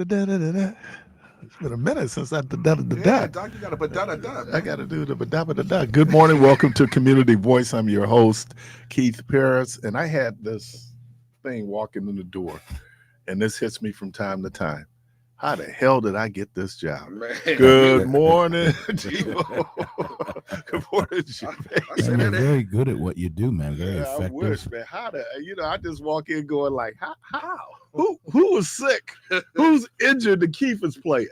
Da-da-da-da-da. It's been a minute since I da-da-da-da-da. Yeah, Doc, you got to put da-da-da, I man. got to do the da-da-da-da. Good morning. Welcome to Community Voice. I'm your host, Keith Parris. And I had this thing walking in the door, and this hits me from time to time. How the hell did I get this job? Man, Good morning, Jivo. Good morning, I Jivo. said Man, you're that. very good at what you do, man. Very Yeah, I wish, effective. man. How the I just walk in going like, how? Who was sick? Who's injured that Keith is playing?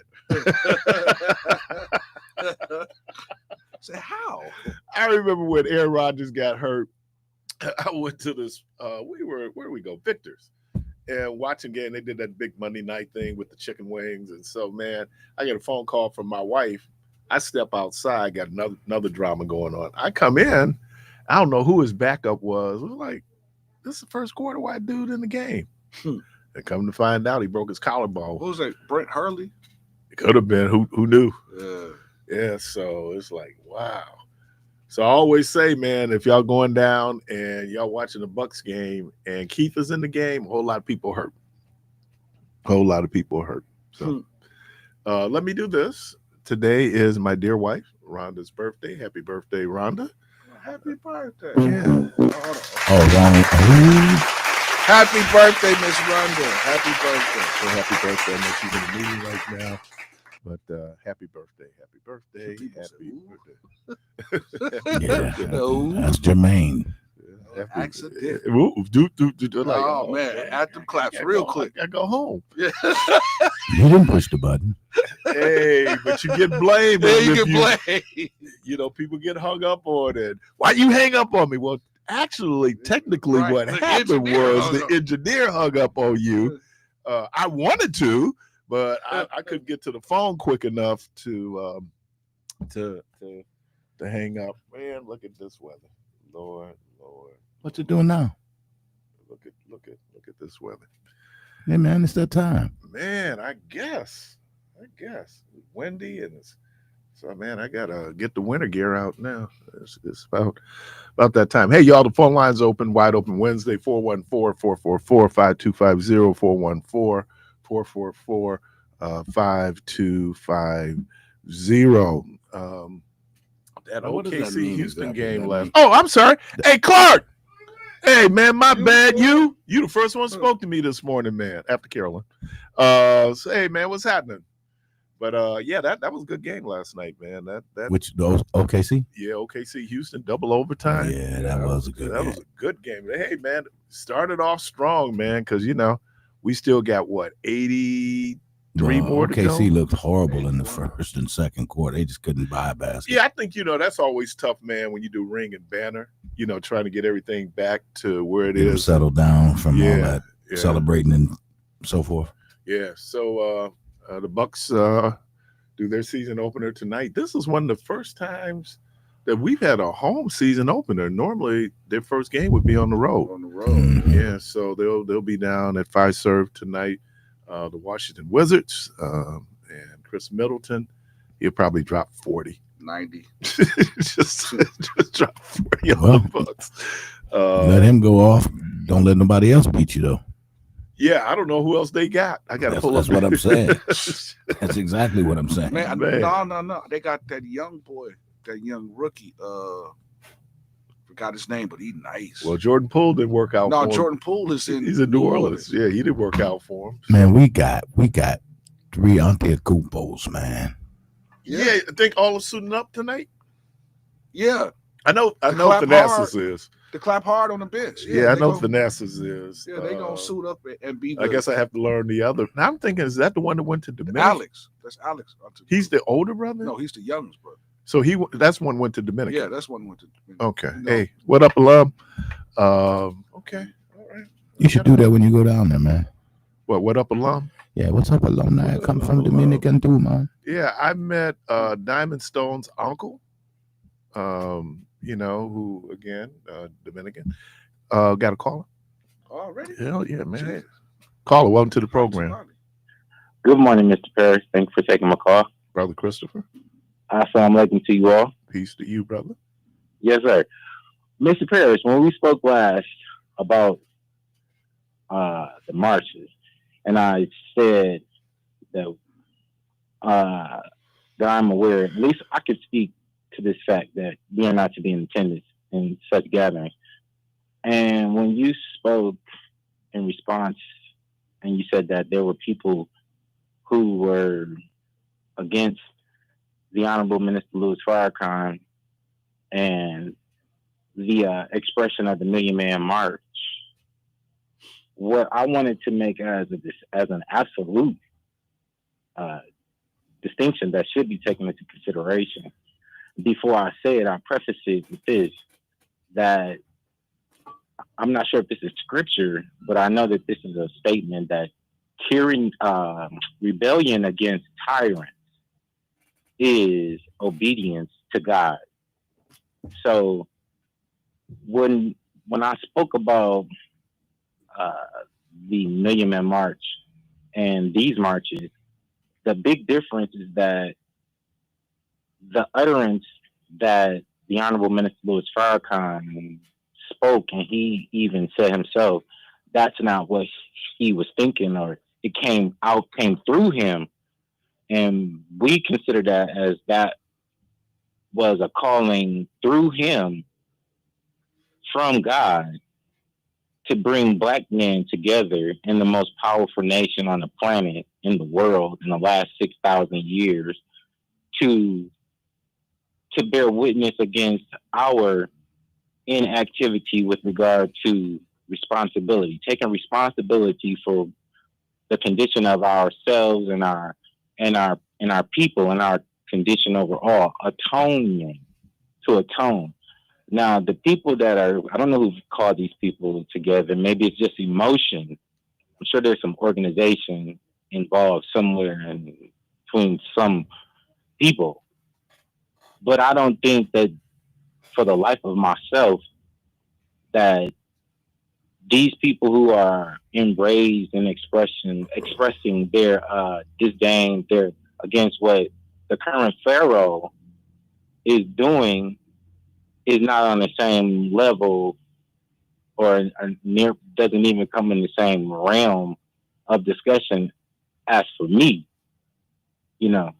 Say how? I remember when Aaron Rodgers got hurt. I went to this. Where did we go? Victor's, and watching game. They did that big Monday night thing with the chicken wings, and so man, I get a phone call from my wife. I step outside, got another drama going on. I come in. I don't know who his backup was. It was like, this is the first quarter white dude in the game. And come to find out, he broke his collarbone. What was that? Brent Hurley? It could have been. Who knew? Yeah. Yeah, so it's like, wow. So I always say, man, if y'all going down and y'all watching the Bucks game and Keith is in the game, a whole lot of people hurt. So let me do this. Today is my dear wife, Rhonda's birthday. Happy birthday, Rhonda. Happy birthday. Yeah. Oh, wrong. Happy birthday, Miss Rhonda. Happy birthday. So happy birthday. I know she's in a meeting right now. But happy birthday. Happy birthday. People say, Happy ooh. birthday. Yeah, No. that's Jermaine. Accident. Do, like, Oh, man. Add them claps real quick. I go home. Yeah. You didn't push the button. Hey, but you get blamed. There you if can blame. People get hung up on it. Why you hang up on me? Well, actually, technically, Right. what The happened engineer was hung the up. engineer hung up on you. I wanted to, but I couldn't get to the phone quick enough to hang up. Man, look at this weather, Lord. What you doing now? Look at this weather. Hey, man, it's that time. Man, I guess it's windy and it's so man, I gotta get the winter gear out now. It's about that time. Hey, y'all, the phone line's open, wide open Wednesday, 414-444-5250, 414-444-5250. That What does that OKC mean Houston exactly? game That last. mean- Oh, I'm sorry. Hey, Clark. Hey, man, my You, bad. Clark? You the first one spoke to me this morning, man, after Carolyn. So, hey, man, what's happening? But yeah, that was a good game last night, man. That Which those OKC? yeah, OKC Houston double overtime. Yeah, that was a good That game. was a good game. Hey, man, started off strong, man, because we still got what 83 more to go. OKC looked horrible in the first and second quarter. They just couldn't buy a basket. Yeah, I think that's always tough, man, when you do ring and banner. Trying to get everything back to where it People is. settled down from all that Yeah. celebrating and so forth. Yeah. So the Bucks do their season opener tonight. This is one of the first times that we've had a home season opener. Normally, their first game would be on the road. On the road. Mhm. Yeah. So they'll be down at Fiserv tonight. The Washington Wizards and Chris Middleton. He'll probably drop 40. 90. just drop 40 on Well, the Bucks. Let him go off. Don't let nobody else beat you, though. Yeah, I don't know who else they got. I got to pull That's up. what I'm saying. That's exactly what I'm saying. Man, Man. no. They got that young boy, that young rookie. Forgot his name, but he's nice. Well, Jordan Poole didn't work out. No, for him. Jordan Poole is in. He's in New Orleans. Yeah, he didn't work out for him. Man, we got 3 Antetokounmpos, man. Yeah, I think all are suiting up tonight. Yeah, I know clap Thanasis is. to clap hard on the bench. Yeah, I they know gonna- Thanasis is. Yeah, they gonna suit up and be. I guess I have to learn the other. Now I'm thinking, is that the one that went to Dominican? Alex. That's Alex. He's the older brother. No, he's the youngest brother. So that's one went to Dominican. Yeah, that's one went to. Okay. No. Hey, what up, alum? Okay. All right. You should do that when you go down there, man. What up, alum? Yeah, what's up, alumni? I come from Dominican too, man. Yeah, I met Diamond Stone's uncle. Who again, Dominican. Got a caller? Already? Hell yeah, man. Jesus. Caller, welcome to the program. Good morning, Mr. Parris. Thanks for taking my call. Brother Christopher. Assalamu alaikum to you all. Peace to you, brother. Yes, sir. Mr. Parris, when we spoke last about the marches, and I said that that I'm aware. At least I could speak to this fact that we are not to be in attendance in such gatherings. And when you spoke in response, and you said that there were people who were against the Honorable Minister Louis Farrakhan and the expression of the Million Man March, what I wanted to make as an absolute distinction that should be taken into consideration. Before I say it, I'll preface it with this, that I'm not sure if this is scripture, but I know that this is a statement that rebellion against tyrants is obedience to God. So when I spoke about the Million Man March and these marches, the big difference is that the utterance that the Honorable Minister Louis Farrakhan spoke, and he even said himself, that's not what he was thinking, or it came through him. And we consider that was a calling through him from God to bring Black men together in the most powerful nation on the planet, in the world, in the last 6,000 years, to bear witness against our inactivity with regard to responsibility, taking responsibility for the condition of ourselves and our people and our condition overall, atonement, to atone. Now, the people that are, I don't know who called these people together. Maybe it's just emotion. I'm sure there's some organization involved somewhere in between some people. But I don't think that, for the life of myself, that these people who are enraged and expressing their disdain against what the current Pharaoh is doing is not on the same level, or doesn't even come in the same realm of discussion as for me. You know,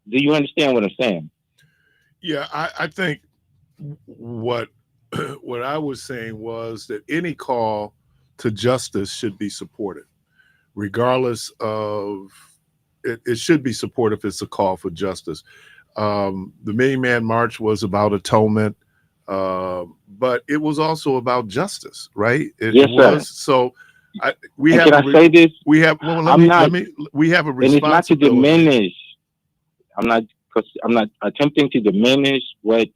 do you understand what I'm saying? Yeah, I think what I was saying was that any call to justice should be supported, regardless of it should be supported if it's a call for justice. The Million Man March was about atonement, but it was also about justice, right? Yes, was. Sir. So we and have. Can I say this? We have. Well, we have a responsibility. And it's not to diminish. I'm not attempting to diminish what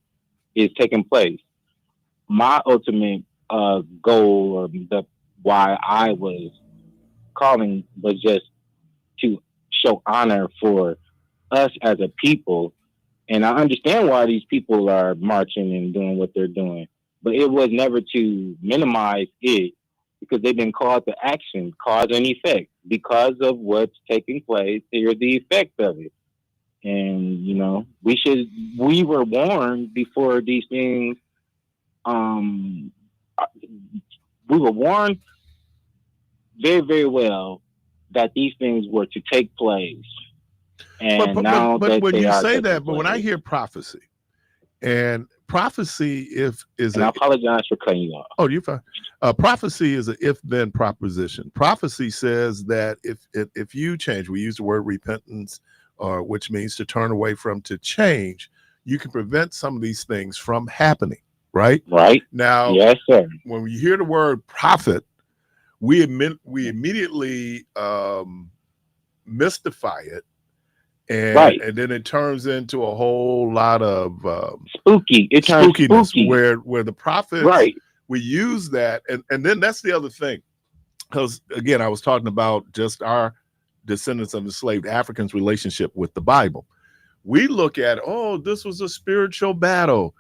is taking place. My ultimate goal, or why I was calling, was just to show honor for us as a people. And I understand why these people are marching and doing what they're doing, but it was never to minimize it, because they've been called to action, cause and effect. Because of what's taking place, here's the effect of it. And, you know, we were warned before these things. We were warned very, very well that these things were to take place. And but when you say that, but place. when I hear prophecy, and prophecy is and I apologize for cutting you off. Oh, you're fine. Prophecy is an if-then proposition. Prophecy says that if you change, we use the word repentance, which means to turn away from, to change, you can prevent some of these things from happening, right? Right. Now, yes, sir. When we hear the word prophet, we immediately mystify it. And then it turns into a whole lot of spooky. It turns spookiness, spooky. where the prophets, we use that, and then that's the other thing, because again, I was talking about just our descendants of enslaved Africans' relationship with the Bible. We look at, this was a spiritual battle.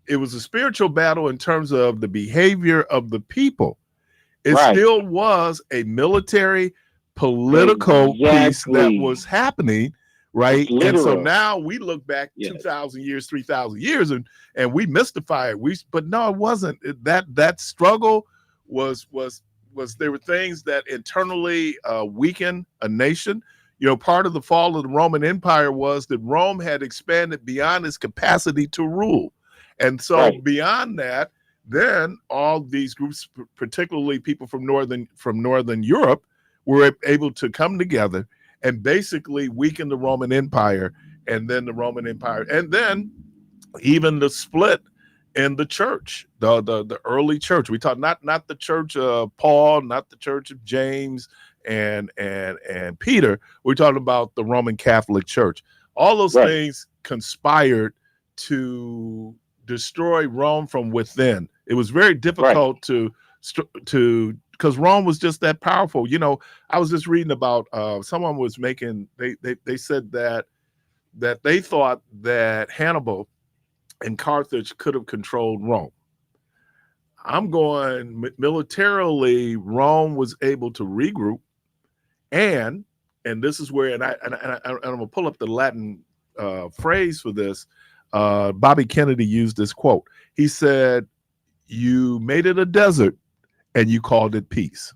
It was a spiritual battle in terms of the behavior of the people. It still was a military, political piece that was happening. Right. And so now we look back 2,000 years, 3,000 years, and we mystify it. But no, it wasn't. That struggle was there were things that internally weaken a nation. part of the fall of the Roman Empire was that Rome had expanded beyond its capacity to rule. And so beyond that, then all these groups, particularly people from northern Europe, were able to come together and basically weaken the Roman Empire, and then the Roman Empire, and then even the split in the church, the early church. We talk not the church of Paul, not the church of James and Peter. We're talking about the Roman Catholic Church. All those things conspired to destroy Rome from within. It was very difficult to because Rome was just that powerful. I was just reading about someone was making. They said that they thought that Hannibal and Carthage could have controlled Rome. I'm going militarily. Rome was able to regroup, and this is where, and I'm gonna pull up the Latin phrase for this. Bobby Kennedy used this quote. He said, "You made it a desert, and you called it peace."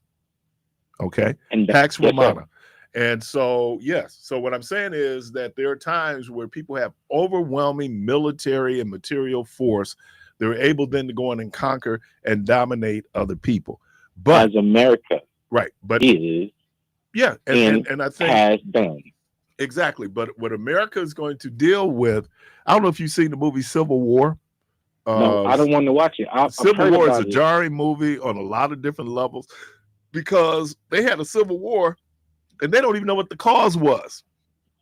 Okay, and Pax Romana. And so, yes. So what I'm saying is that there are times where people have overwhelming military and material force. They're able then to go in and conquer and dominate other people. But as America, but is, and I think has done exactly. But what America is going to deal with, I don't know if you've seen the movie Civil War. No, I don't want to watch it. Civil War is a jarring movie on a lot of different levels because they had a civil war. And they don't even know what the cause was.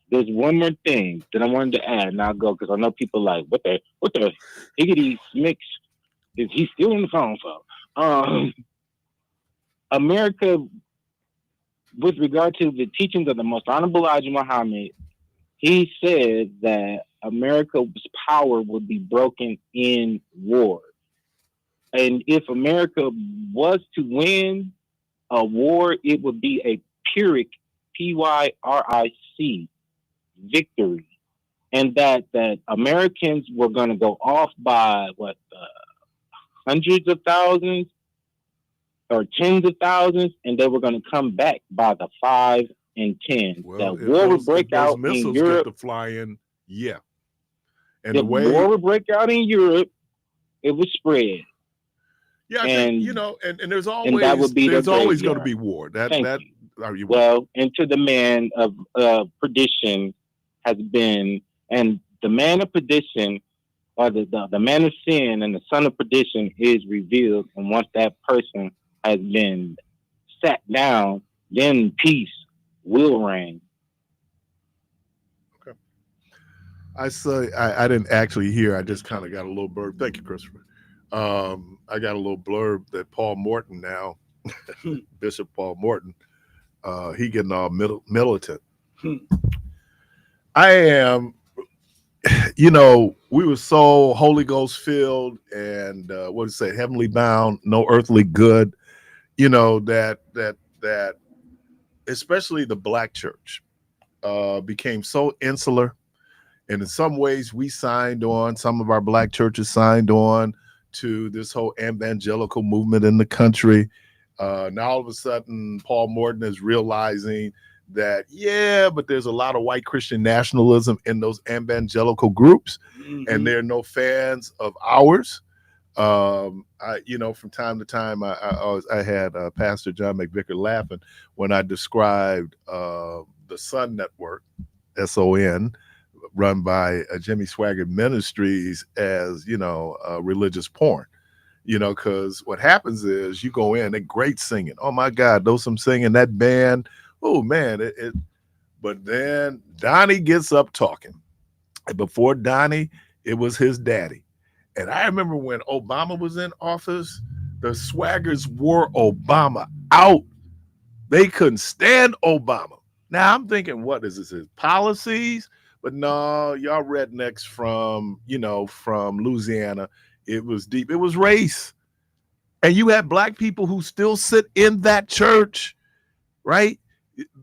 There's one more thing that I wanted to add, and I'll go because I know people like, what the higgity mix is he still on the phone for? America, with regard to the teachings of the Most Honorable Elijah Muhammad, he said that America's power would be broken in war. And if America was to win a war, it would be a Pyrrhic, P-Y-R-I-C, victory. And that Americans were going to go off by hundreds of thousands or tens of thousands, and they were going to come back by the 5 and 10. Well, that war would break out in Europe. Get to flying, yeah. And the war would break out in Europe. It would spread. Yeah, and there's always and that would be there's always going to be war. Well, and to the man of perdition has been, and the man of perdition, or the man of sin and the son of perdition is revealed. And once that person has been sat down, then peace will reign. Okay. I didn't actually hear. I just kind of got a little blurb. Thank you, Christopher. I got a little blurb that Paul Morton now, Bishop Paul Morton, he getting all militant. I am, we were so Holy Ghost filled and what to say, heavenly bound, no earthly good, that especially the black church became so insular. And in some ways some of our black churches signed on to this whole evangelical movement in the country. Now all of a sudden, Paul Morton is realizing that, but there's a lot of white Christian nationalism in those evangelical groups, and they're no fans of ours. From time to time, I had Pastor John McVicker laughing when I described the Sun Network, SON, run by Jimmy Swaggart Ministries as, religious porn, because what happens is you go in, they're great singing. Oh my God, those some singing, that band. Oh man. But then Donnie gets up talking. And before Donnie, it was his daddy. And I remember when Obama was in office, the Swaggers wore Obama out. They couldn't stand Obama. Now I'm thinking, what is this? His policies? But no, y'all rednecks from Louisiana, it was deep. It was race. And you had black people who still sit in that church, right?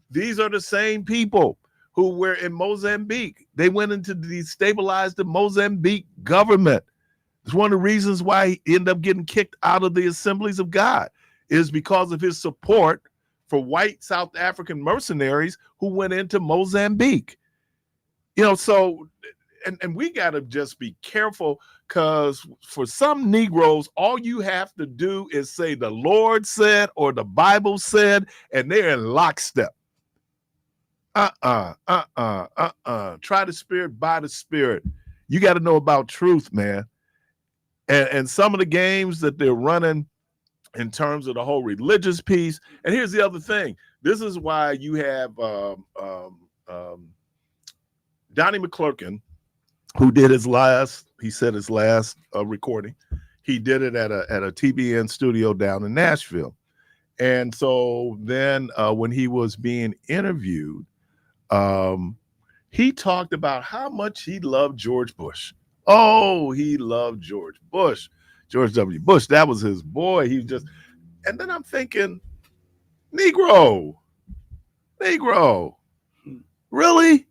These are the same people who were in Mozambique. They went into destabilize the Mozambique government. It's one of the reasons why he ended up getting kicked out of the Assemblies of God is because of his support for white South African mercenaries who went into Mozambique. You know, so and we got to just be careful, because for some Negroes, all you have to do is say the Lord said or the Bible said, and they're in lockstep. Try the Spirit by the Spirit. You got to know about truth, man. And some of the games that they're running in terms of the whole religious piece. And here's the other thing. This is why you have Donnie McClurkin, who did his last recording. He did it at a TBN studio down in Nashville. And so then when he was being interviewed, he talked about how much he loved George Bush. Oh, he loved George Bush. George W. Bush, that was his boy. He just, and then I'm thinking, Negro, really?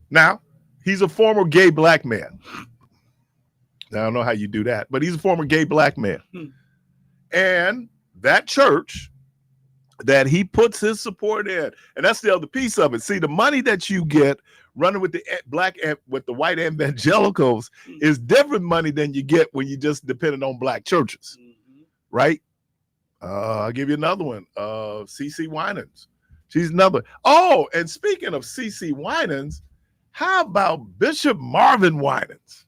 Now, he's a former gay black man. Now, I don't know how you do that, but he's a former gay black man. And that church that he puts his support in, and that's the other piece of it. See, the money that you get running with the white evangelicals is different money than you get when you just depending on black churches, right? I'll give you another one. CeCe Winans. She's another. Oh, and speaking of CeCe Winans, how about Bishop Marvin Winans?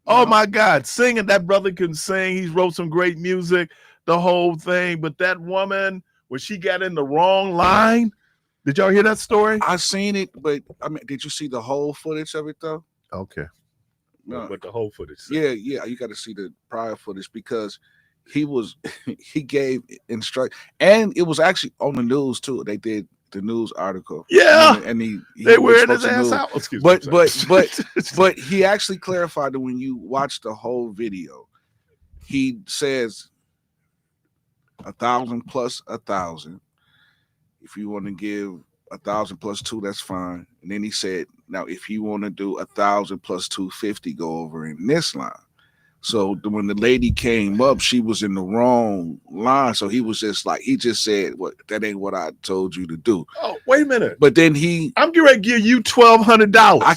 Oh my God, singing. That brother can sing. He's wrote some great music, the whole thing. But that woman, when she got in the wrong line, did y'all hear that story? I seen it, but I mean, did you see the whole footage of it though? Okay. No. But the whole footage. Yeah, you got to see the prior footage, because he gave instruct, and it was actually on the news too. They did the news article. Yeah, and they were in his ass out. Excuse me. But he actually clarified that when you watch the whole video, he says 1,000 plus 1,000. If you want to give 1,000 plus 2, that's fine. And then he said, now if you want to do 1,000 plus 250, go over in this line. So when the lady came up, she was in the wrong line. So he was just like, he just said, "What? That ain't what I told you to do." Oh, wait a minute. But then I'm getting ready to give you $1,200. I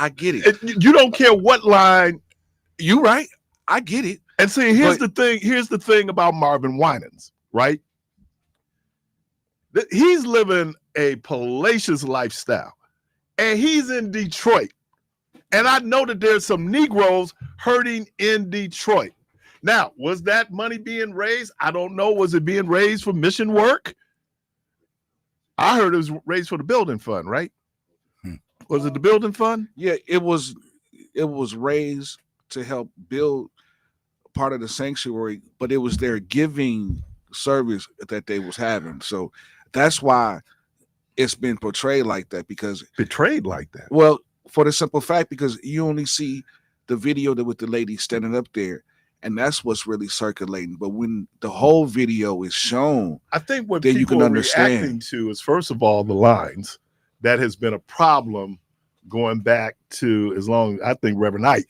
get it. You don't care what line. You right. I get it. And see, here's the thing about Marvin Winans, right? He's living a palatial lifestyle, and he's in Detroit. And I know that there's some Negroes hurting in Detroit. Now, was that money being raised? I don't know. Was it being raised for mission work? I heard it was raised for the building fund, right? Was it the building fund? Yeah, it was raised to help build part of the sanctuary, but it was their giving service that they was having. So that's why it's been portrayed like that, because betrayed like that. Well, for the simple fact, because you only see the video with the lady standing up there, and that's what's really circulating. But when the whole video is shown, I think what then people you can are understand. reacting to is, first of all, the lines. That has been a problem going back to as long as I think Reverend Ike.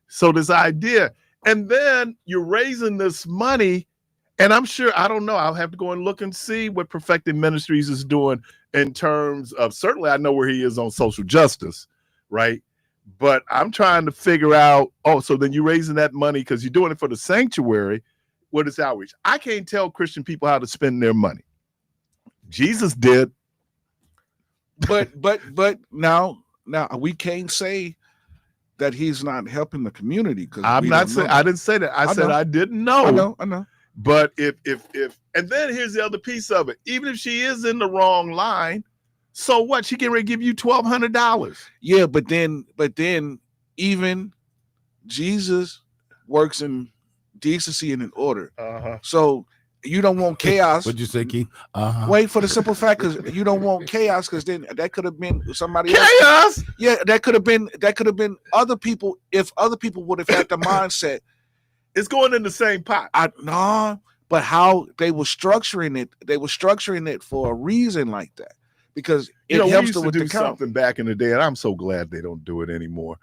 So this idea, and then you're raising this money, and I'm sure, I don't know, I'll have to go and look and see what Perfecting Ministries is doing in terms of, certainly I know where he is on social justice, right? But I'm trying to figure out, so then you're raising that money because you're doing it for the sanctuary. What is outreach? I can't tell Christian people how to spend their money. Jesus did. But now we can't say that he's not helping the community, because I'm not saying, I didn't say that. I said I didn't know. I know. But if and then here's the other piece of it. Even if she is in the wrong line, so what? She can give you $1,200. Yeah, but then even Jesus works in decency and in order. So you don't want chaos. What'd you say, Keith? Wait, for the simple fact, because you don't want chaos, because then that could have been somebody chaos. Else. Yeah, that could have been other people. If other people would have had the mindset, it's going in the same pot. But how they were structuring it for a reason like that, because it helps we used to with do the count. something back in the day, and I'm so glad they don't do it anymore.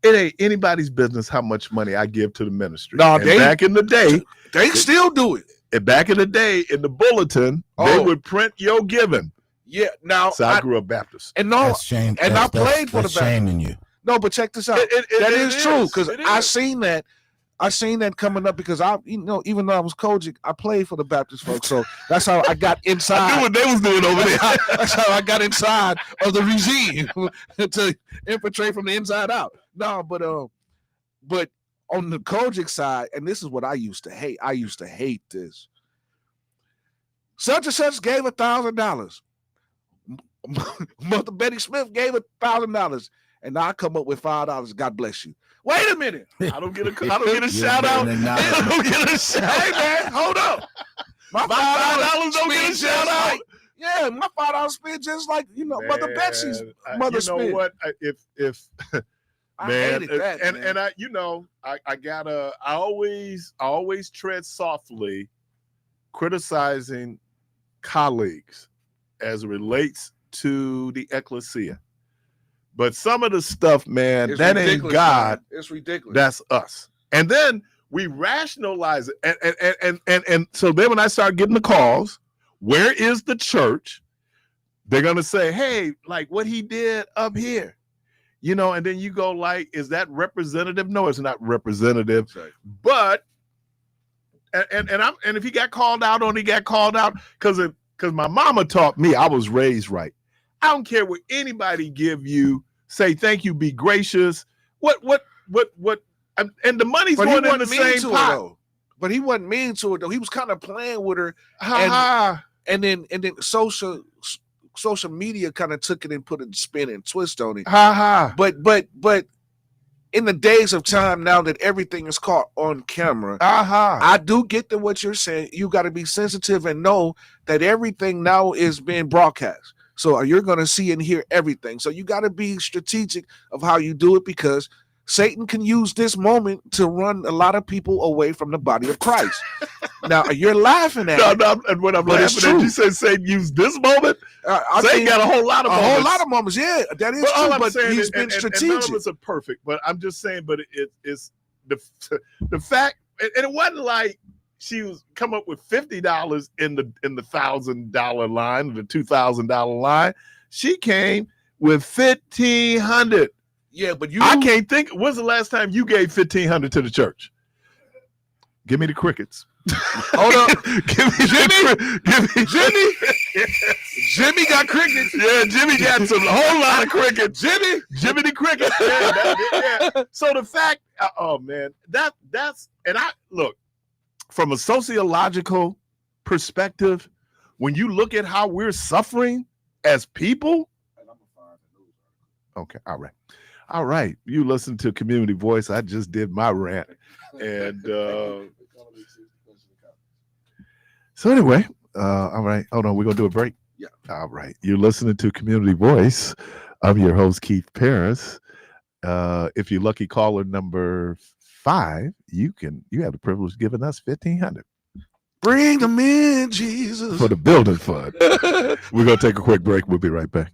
it ain't anybody's business how much money I give to the ministry. No, and they- back in the day, They still do it. back in the day in the bulletin, they would print your giving. Yeah. Now So I grew up Baptist. and no, That's shame. and that's, I played for the that's Baptist. shaming you. No, but check this out. It That is true because It I is. seen that. I seen that coming up because even though I was coaching, I played for the Baptist folks. So that's how I got inside. I knew what they was doing over there. That's how I got inside of the regime to infiltrate from the inside out. No, but on the Kojic side, and this is what I used to hate. I used to hate this. Such and such gave $1,000. Mother Betty Smith gave $1,000, and I come up with $5. God bless you. Wait a minute. I don't get a shout out. I don't get a shout out. Hey man, hold up. My $5 don't get a shout out. Like, yeah, my $5 spent just like Mother Betsy's mother spent. You know what? If I man, hated that, and I always tread softly, criticizing colleagues as it relates to the ecclesia. But some of the stuff, man, It's that ain't ridiculous, God. man. It's ridiculous. That's us. And then we rationalize it. And so then when I start getting the calls, where is the church? They're going to say, hey, like what he did up here. And then you go like, is that representative? No, it's not representative. Right. But and if he got called out on, he got called out because my mama taught me I was raised right. I don't care what anybody give you. Say thank you, be gracious. What? And the money's going in the same pot. But he wasn't mean to her though. He was kind of playing with her. And then social media kind of took it and put a spin and twist on it. But in the days of time now that everything is caught on camera, I do get to what you're saying. You got to be sensitive and know that everything now is being broadcast. So you're going to see and hear everything. So you got to be strategic of how you do it because Satan can use this moment to run a lot of people away from the body of Christ. Now you're laughing at it. No, and when I'm laughing at you say Satan used this moment, Satan got a whole lot of moments. A whole lot of moments, yeah. That is true, but he's been strategic. And none of us are perfect, but I'm just saying, but it's the fact, and it wasn't like she was come up with $50 in the $1,000 line, the $2,000 line. She came with $1,500. Yeah, but I can't think. When's the last time you gave $1,500 to the church? Give me the crickets. Hold up. Give me Jimmy. Jimmy got crickets. Yeah, Jimmy got a whole lot of crickets. Jimmy the cricket. Yeah. So the fact, oh man, that's and I look from a sociological perspective. When you look at how we're suffering as people. Okay, all right. You listen to Community Voice. I just did my rant, and so anyway, all right. Hold on, we're gonna do a break. Yeah. All right. You're listening to Community Voice. I'm your host, Keith Parris. If you're lucky caller number 5, you have the privilege of giving us $1,500. Bring them in, Jesus. For the building fund. We're gonna take a quick break. We'll be right back.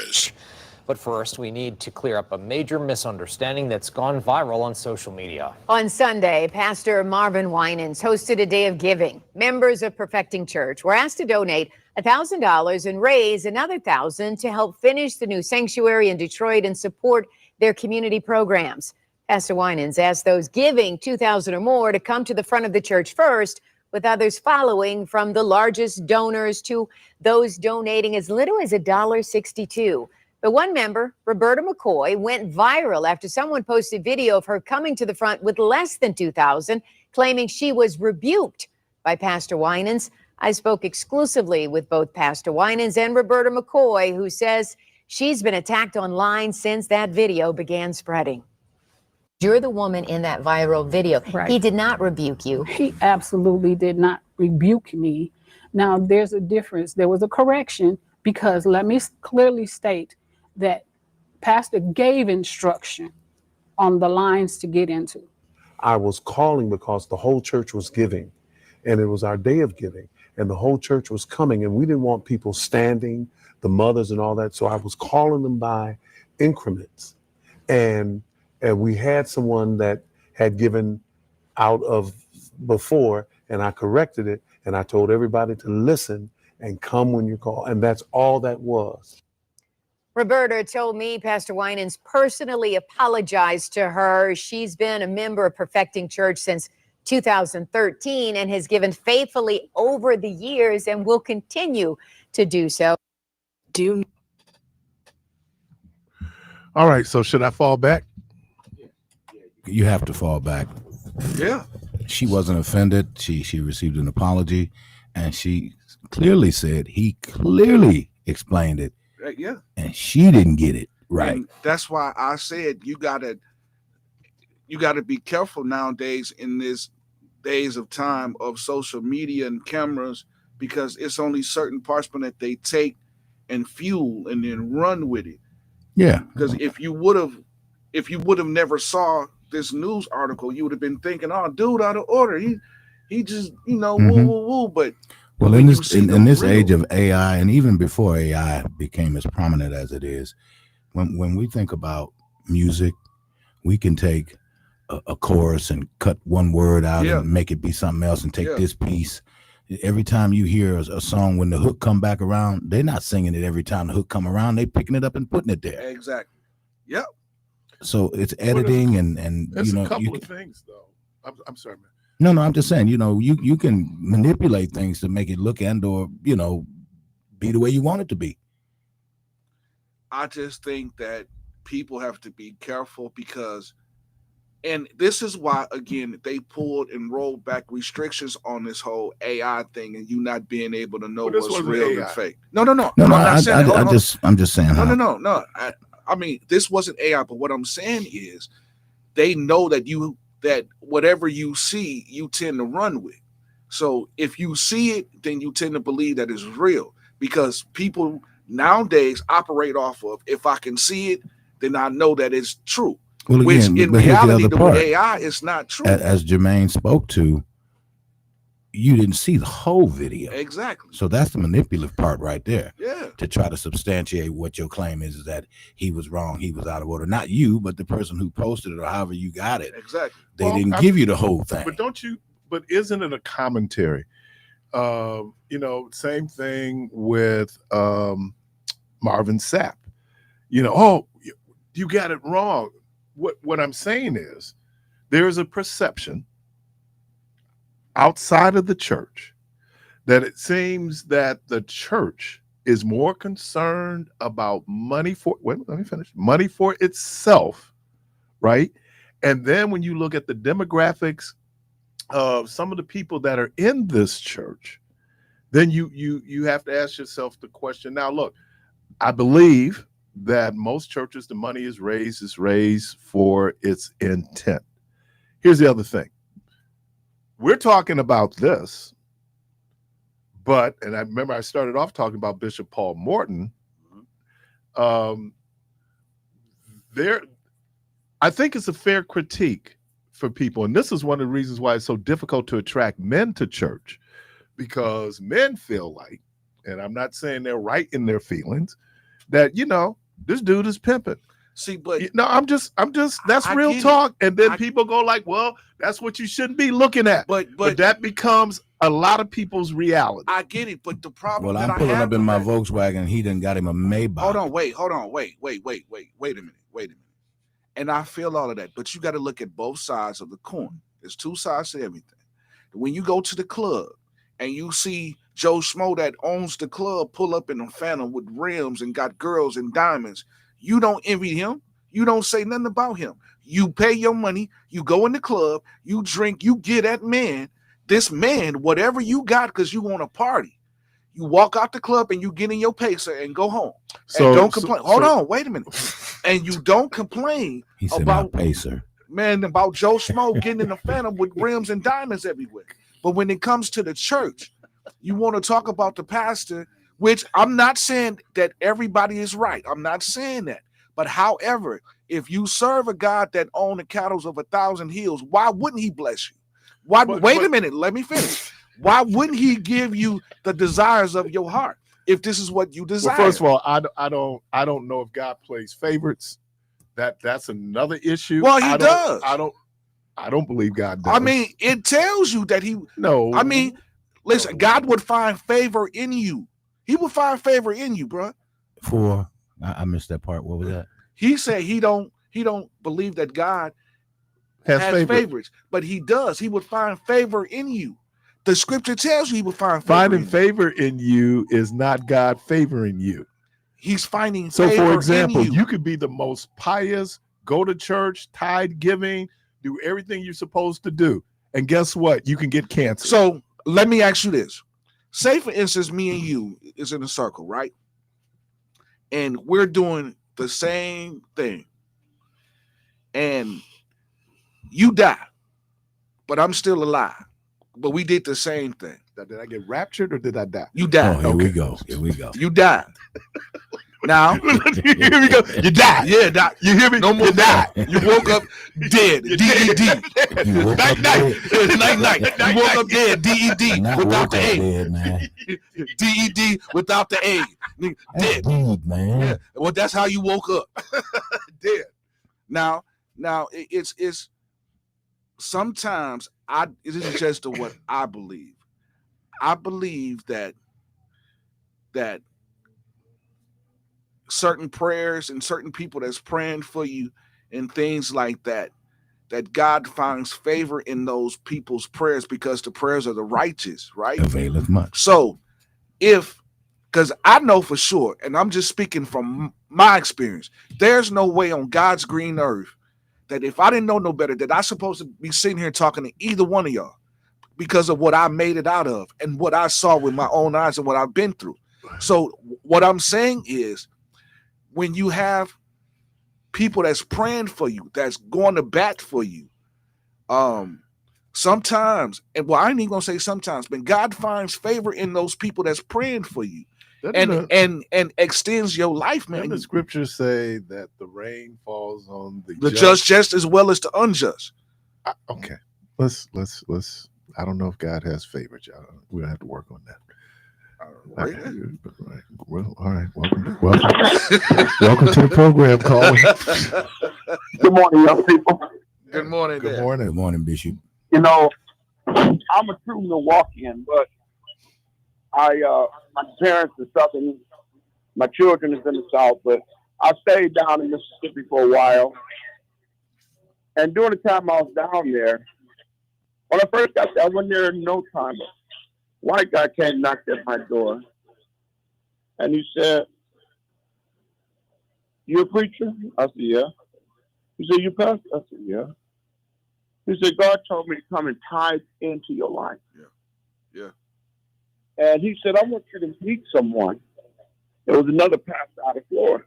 Parris. But first, we need to clear up a major misunderstanding that's gone viral on social media. On Sunday, Pastor Marvin Winans hosted a day of giving. Members of Perfecting Church were asked to donate $1,000 and raise another $1,000 to help finish the new sanctuary in Detroit and support their community programs. Pastor Winans asked those giving $2,000 or more to come to the front of the church first, with others following, from the largest donors to those donating as little as $1.62. But one member, Roberta McCoy, went viral after someone posted video of her coming to the front with less than $2,000, claiming she was rebuked by Pastor Winans. I spoke exclusively with both Pastor Winans and Roberta McCoy, who says she's been attacked online since that video began spreading. You're the woman in that viral video. Right. He did not rebuke you. He absolutely did not rebuke me. Now, there's a difference. There was a correction, because let me clearly state that Pastor gave instruction on the lines to get into. I was calling because the whole church was giving, and it was our day of giving, and the whole church was coming, and we didn't want people standing, the mothers and all that. So I was calling them by increments. And we had someone that had given out of before, and I corrected it, and I told everybody to listen and come when you call. And that's all that was. Roberta told me Pastor Winans personally apologized to her. She's been a member of Perfecting Church since 2013 and has given faithfully over the years and will continue to do so. All right. So should I fall back? You have to fall back. Yeah. She wasn't offended. She received an apology, and she clearly said he clearly explained it. Yeah. And she didn't get it right. And that's why I said you gotta be careful nowadays in this days of time of social media and cameras, because it's only certain parts that they take and fuel and then run with it. Yeah. Because if you would have never saw this news article, you would have been thinking, "Oh, dude, out of order. He just, woo woo woo." But well, in this age of AI, and even before AI became as prominent as it is, when we think about music, we can take a chorus and cut one word out and make it be something else, and take this piece. Every time you hear a song, when the hook come back around, they're not singing it every time the hook come around. They picking it up and putting it there. Exactly. Yep. So it's editing and There's a couple of things though. I'm sorry, man. No, I'm just saying, you can manipulate things to make it look or be the way you want it to be. I just think that people have to be careful, because, and this is why, again, they pulled and rolled back restrictions on this whole AI thing, and you not being able to know what's real and fake. No. I'm just saying. No. I mean, this wasn't AI, but what I'm saying is, they know that whatever you see, you tend to run with. So if you see it, then you tend to believe that it's real, because people nowadays operate off of, if I can see it, then I know that it's true. Well, again, which in reality, the AI is not true. As Jermaine spoke to, you didn't see the whole video. Exactly. So that's the manipulative part right there. Yeah. To try to substantiate what your claim is that he was wrong, he was out of order. Not you, but the person who posted it, or however you got it. Exactly. They didn't give you the whole thing. But isn't it a commentary? Same thing with Marvin Sapp. You got it wrong. What I'm saying is, there's a perception outside of the church that it seems that the church is more concerned about money for itself, right? And then when you look at the demographics of some of the people that are in this church, then you have to ask yourself the question. Now, look, I believe that most churches, the money is raised for its intent. Here's the other thing. We're talking about this, and I remember I started off talking about Bishop Paul Morton. I think it's a fair critique for people, and this is one of the reasons why it's so difficult to attract men to church, because men feel like, and I'm not saying they're right in their feelings, that, this dude is pimping. See, but I'm just that's I real get it. talk. And then people go like, well, that's what you shouldn't be looking at. But that becomes a lot of people's reality. I get it, but the problem Well, that I'm I pulling have up in with my that- Volkswagen. He done got him a Maybach. Hold on, wait a minute. And I feel all of that, but you got to look at both sides of the coin. There's two sides to everything. When you go to the club and you see Joe Schmo that owns the club pull up in a Phantom with rims and got girls and diamonds, you don't envy him. You don't say nothing about him. You pay your money, you go in the club, you drink, you get that man, this man, whatever you got, because you want to party. You walk out the club and you get in your pacer and go home. And don't complain. Hold on, wait a minute. And you don't complain He said about pacer. Man, about Joe Schmo getting in the Phantom with rims and diamonds everywhere. But when it comes to the church, you want to talk about the pastor, which I'm not saying that everybody is right. I'm not saying that. But however, if you serve a God that owns the cattle of 1,000 hills, why wouldn't he bless you? Wait a minute, let me finish. Why wouldn't he give you the desires of your heart if this is what you desire? Well, first of all, I don't know if God plays favorites. That's another issue. Well, he does. I don't believe God does. I mean, it tells you that he. No. I mean, listen, God would find favor in you. He would find favor in you, bro. I missed that part. What was that? He said he don't believe that God has favorites, but he does. He would find favor in you. The scripture tells you he would find favor. Finding favor in you is not God favoring you. He's finding so favor for example, in you could be the most pious, go to church, tithe giving, do everything you're supposed to do. And guess what? You can get cancer. So let me ask you this. Say, for instance, me and you is in a circle, right? And we're doing the same thing. And you die, but I'm still alive. But we did the same thing. Did I get raptured or did I die? You died. Oh, here we go. You died. Now, here we go. You died. Yeah, die. You hear me? No more you died. You woke up dead. DED. Night. You woke up dead. DED without the A. Dead, man. DED without the A. Dead, man. Yeah. Well, that's how you woke up. Dead. Now, it's sometimes it isn't just what I believe. I believe that certain prayers and certain people that's praying for you and things like that God finds favor in those people's prayers because the prayers of the righteous, right? Availeth much. So because I know for sure, and I'm just speaking from my experience, there's no way on God's green earth that if I didn't know no better, that I'm supposed to be sitting here talking to either one of y'all because of what I made it out of and what I saw with my own eyes and what I've been through. So what I'm saying is, when you have people that's praying for you, that's going to bat for you, sometimes, and well, I ain't even gonna say sometimes, but God finds favor in those people that's praying for you, and extends your life, man. And the scriptures say that the rain falls on the just as well as the unjust. Okay, let's. I don't know if God has favorites, y'all. We're gonna have to work on that. Right. Well, all right. Welcome to the program, Colin. Good morning, young people. Good morning. Good morning. Good morning, Bishop. You know, I'm a true Milwaukeean, but my parents are Southern. My children is in the South, but I stayed down in Mississippi for a while. And during the time I was down there, when I first got there, I went there in no time. White guy came, knocked at my door, and he said, "You a preacher?" I said, "Yeah." He said, "You pastor?" I said, "Yeah." He said, "God told me to come and tithe into your life." Yeah. And he said, "I want you to meet someone." There was another pastor out of Florida,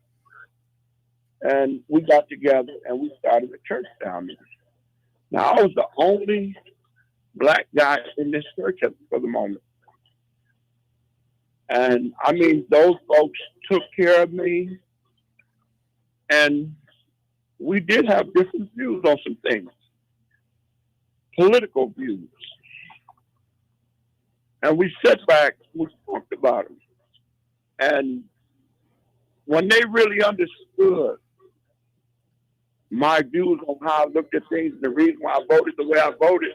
and we got together and we started a church down there. Now I was the only black guy in this church for the moment. And I mean, those folks took care of me, and we did have different views on some things, political views. And we sat back, we talked about them. And when they really understood my views on how I looked at things and the reason why I voted the way I voted,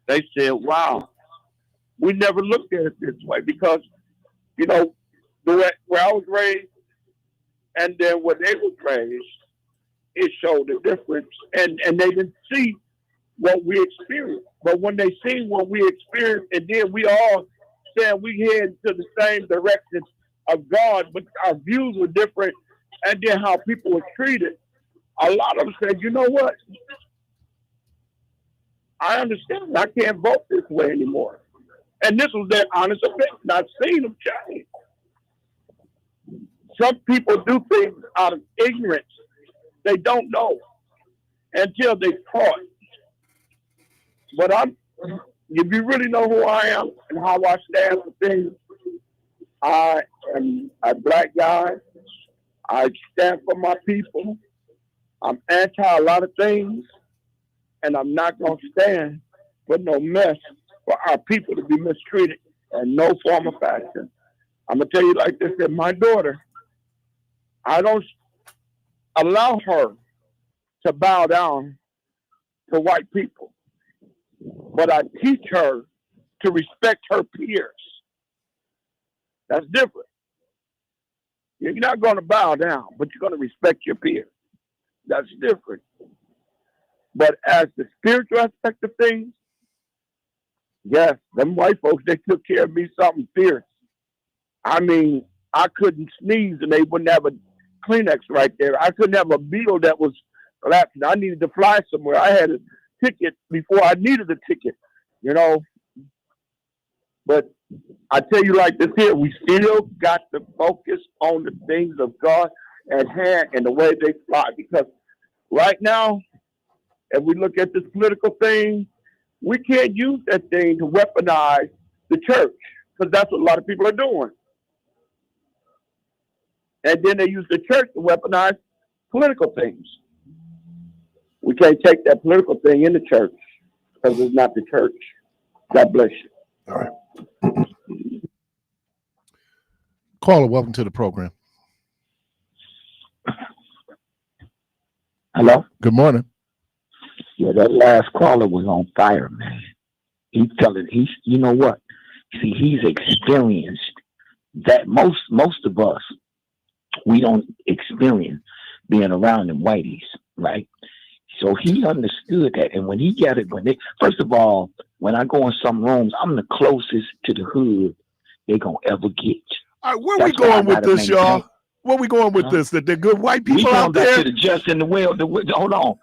they said, wow, we never looked at it this way because, you know, the way where I was raised and then when they was raised, it showed a difference. And they didn't see what we experienced. But when they see what we experienced, and then we all saying we head to the same direction of God, but our views were different, and then how people were treated, a lot of them said, you know what? I understand. I can't vote this way anymore. And this was their honest opinion. I've seen them change. Some people do things out of ignorance. They don't know until they're taught. But if you really know who I am and how I stand for things, I am a black guy. I stand for my people. I'm anti a lot of things, and I'm not going to stand for no mess for our people to be mistreated in no form or fashion. I'm going to tell you like this, that my daughter, I don't allow her to bow down to white people, but I teach her to respect her peers. That's different. You're not going to bow down, but you're going to respect your peers. That's different. But as the spiritual aspect of things, yes, them white folks, they took care of me something fierce. I mean, I couldn't sneeze and they wouldn't have a Kleenex right there. I couldn't have a meal that was collapsing. I needed to fly somewhere. I had a ticket before I needed a ticket, you know. But I tell you like this here, we still got to focus on the things of God at hand and the way they fly. Because right now, if we look at this political thing, we can't use that thing to weaponize the church, because that's what a lot of people are doing. And then they use the church to weaponize political things. We can't take that political thing in the church because it's not the church. God bless you. All right. Caller, welcome to the program. Hello? Good morning. Yeah, that last caller was on fire, man. You know what? See, he's experienced that. Most of us, we don't experience being around them whiteys, right? So he understood that. And when he got it, first of all, when I go in some rooms, I'm the closest to the hood they're going to ever get. All right, where we going with this, y'all? Where we going with this? That they're good white people out there? We going back to the just and the well. Hold on.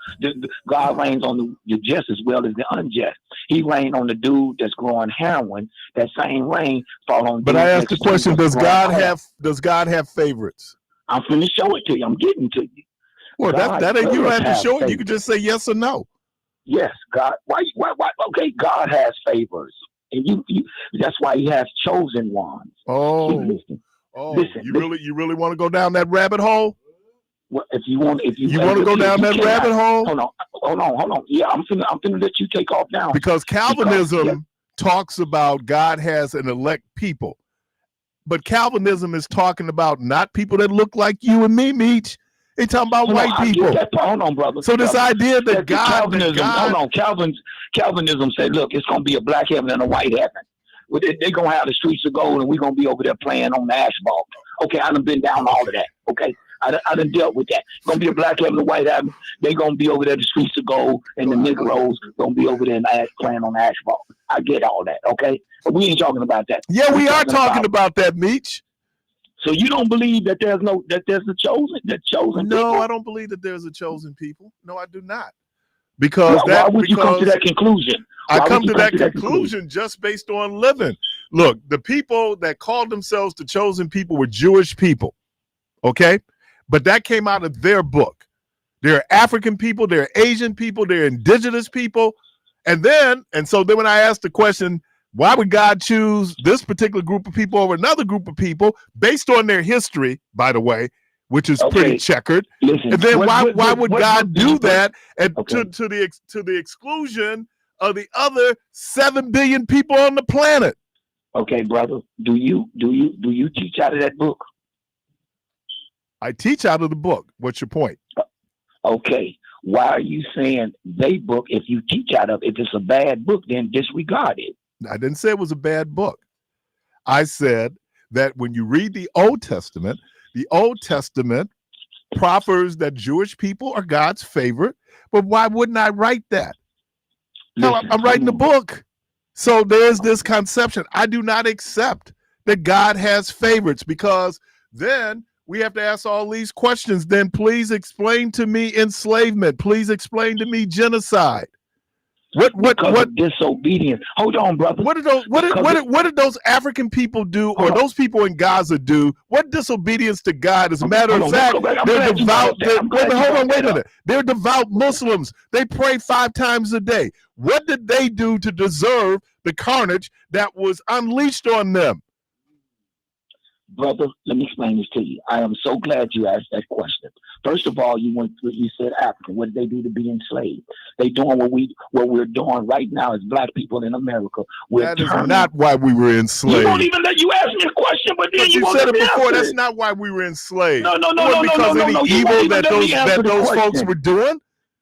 God reigns on the just as well as the unjust. He reigned on the dude that's growing heroin. That same rain fall on. But I asked the question: Does God have favorites? I'm finna show it to you. I'm getting to you. Well, that ain't, you don't have to show it. You can just say yes or no. Yes, God. Why? Okay, God has favors, and you that's why He has chosen ones. Oh, listen. You really want to go down that rabbit hole? Well, if you want to go down that rabbit hole. Hold on. Yeah, I'm finna let you take off now. Because Calvinism talks about God has an elect people, but Calvinism is talking about not people that look like you and me, Meech. They talking about white people. Hold on, brother. So this idea that Calvinism said, look, it's going to be a black heaven and a white heaven. They're going to have the streets of gold, and we're going to be over there playing on the asphalt. Okay, I done been down all of that. Okay, I done dealt with that. It's going to be a black heaven and a white heaven. They're going to be over there, the streets of gold, and the Negroes going to be over there playing on the asphalt. I get all that, okay? But we ain't talking about that. Yeah, we are talking about that, Meech. So you don't believe that there's a chosen? No, people? I don't believe that there's a chosen people. No, I do not. Because why would you come to that conclusion? I come to that conclusion just based on living. Look, the people that called themselves the chosen people were Jewish people. Okay? But that came out of their book. They're African people, they're Asian people, they're indigenous people. And so then when I asked the question, why would God choose this particular group of people over another group of people based on their history, by the way, which is pretty checkered? Listen, and then why would God do that and to the exclusion of the other 7 billion people on the planet? Okay, brother. Do you teach out of that book? I teach out of the book. What's your point? Okay. Why are you saying they book if you teach out of? If it's a bad book, then disregard it. I didn't say it was a bad book. I said that when you read the Old Testament proffers that Jewish people are God's favorite. But why wouldn't I write that? Hell, I'm writing a book. So there's this conception. I do not accept that God has favorites, because then we have to ask all these questions. Then please explain to me enslavement. Please explain to me genocide. What disobedience? Hold on, brother. What did those African people do, or those people in Gaza do? What disobedience to God? As a matter of fact, they're devout. Hold on, wait a minute. They're devout Muslims. They pray 5 times a day. What did they do to deserve the carnage that was unleashed on them? Brother, let me explain this to you. I am so glad you asked that question. First of all, you said African. What did they do to be enslaved? They doing what we're doing right now as black people in America. That is not why we were enslaved. You won't even let you ask me a question, but then you said it before. That's not why we were enslaved. No. Because any evil that those folks were doing.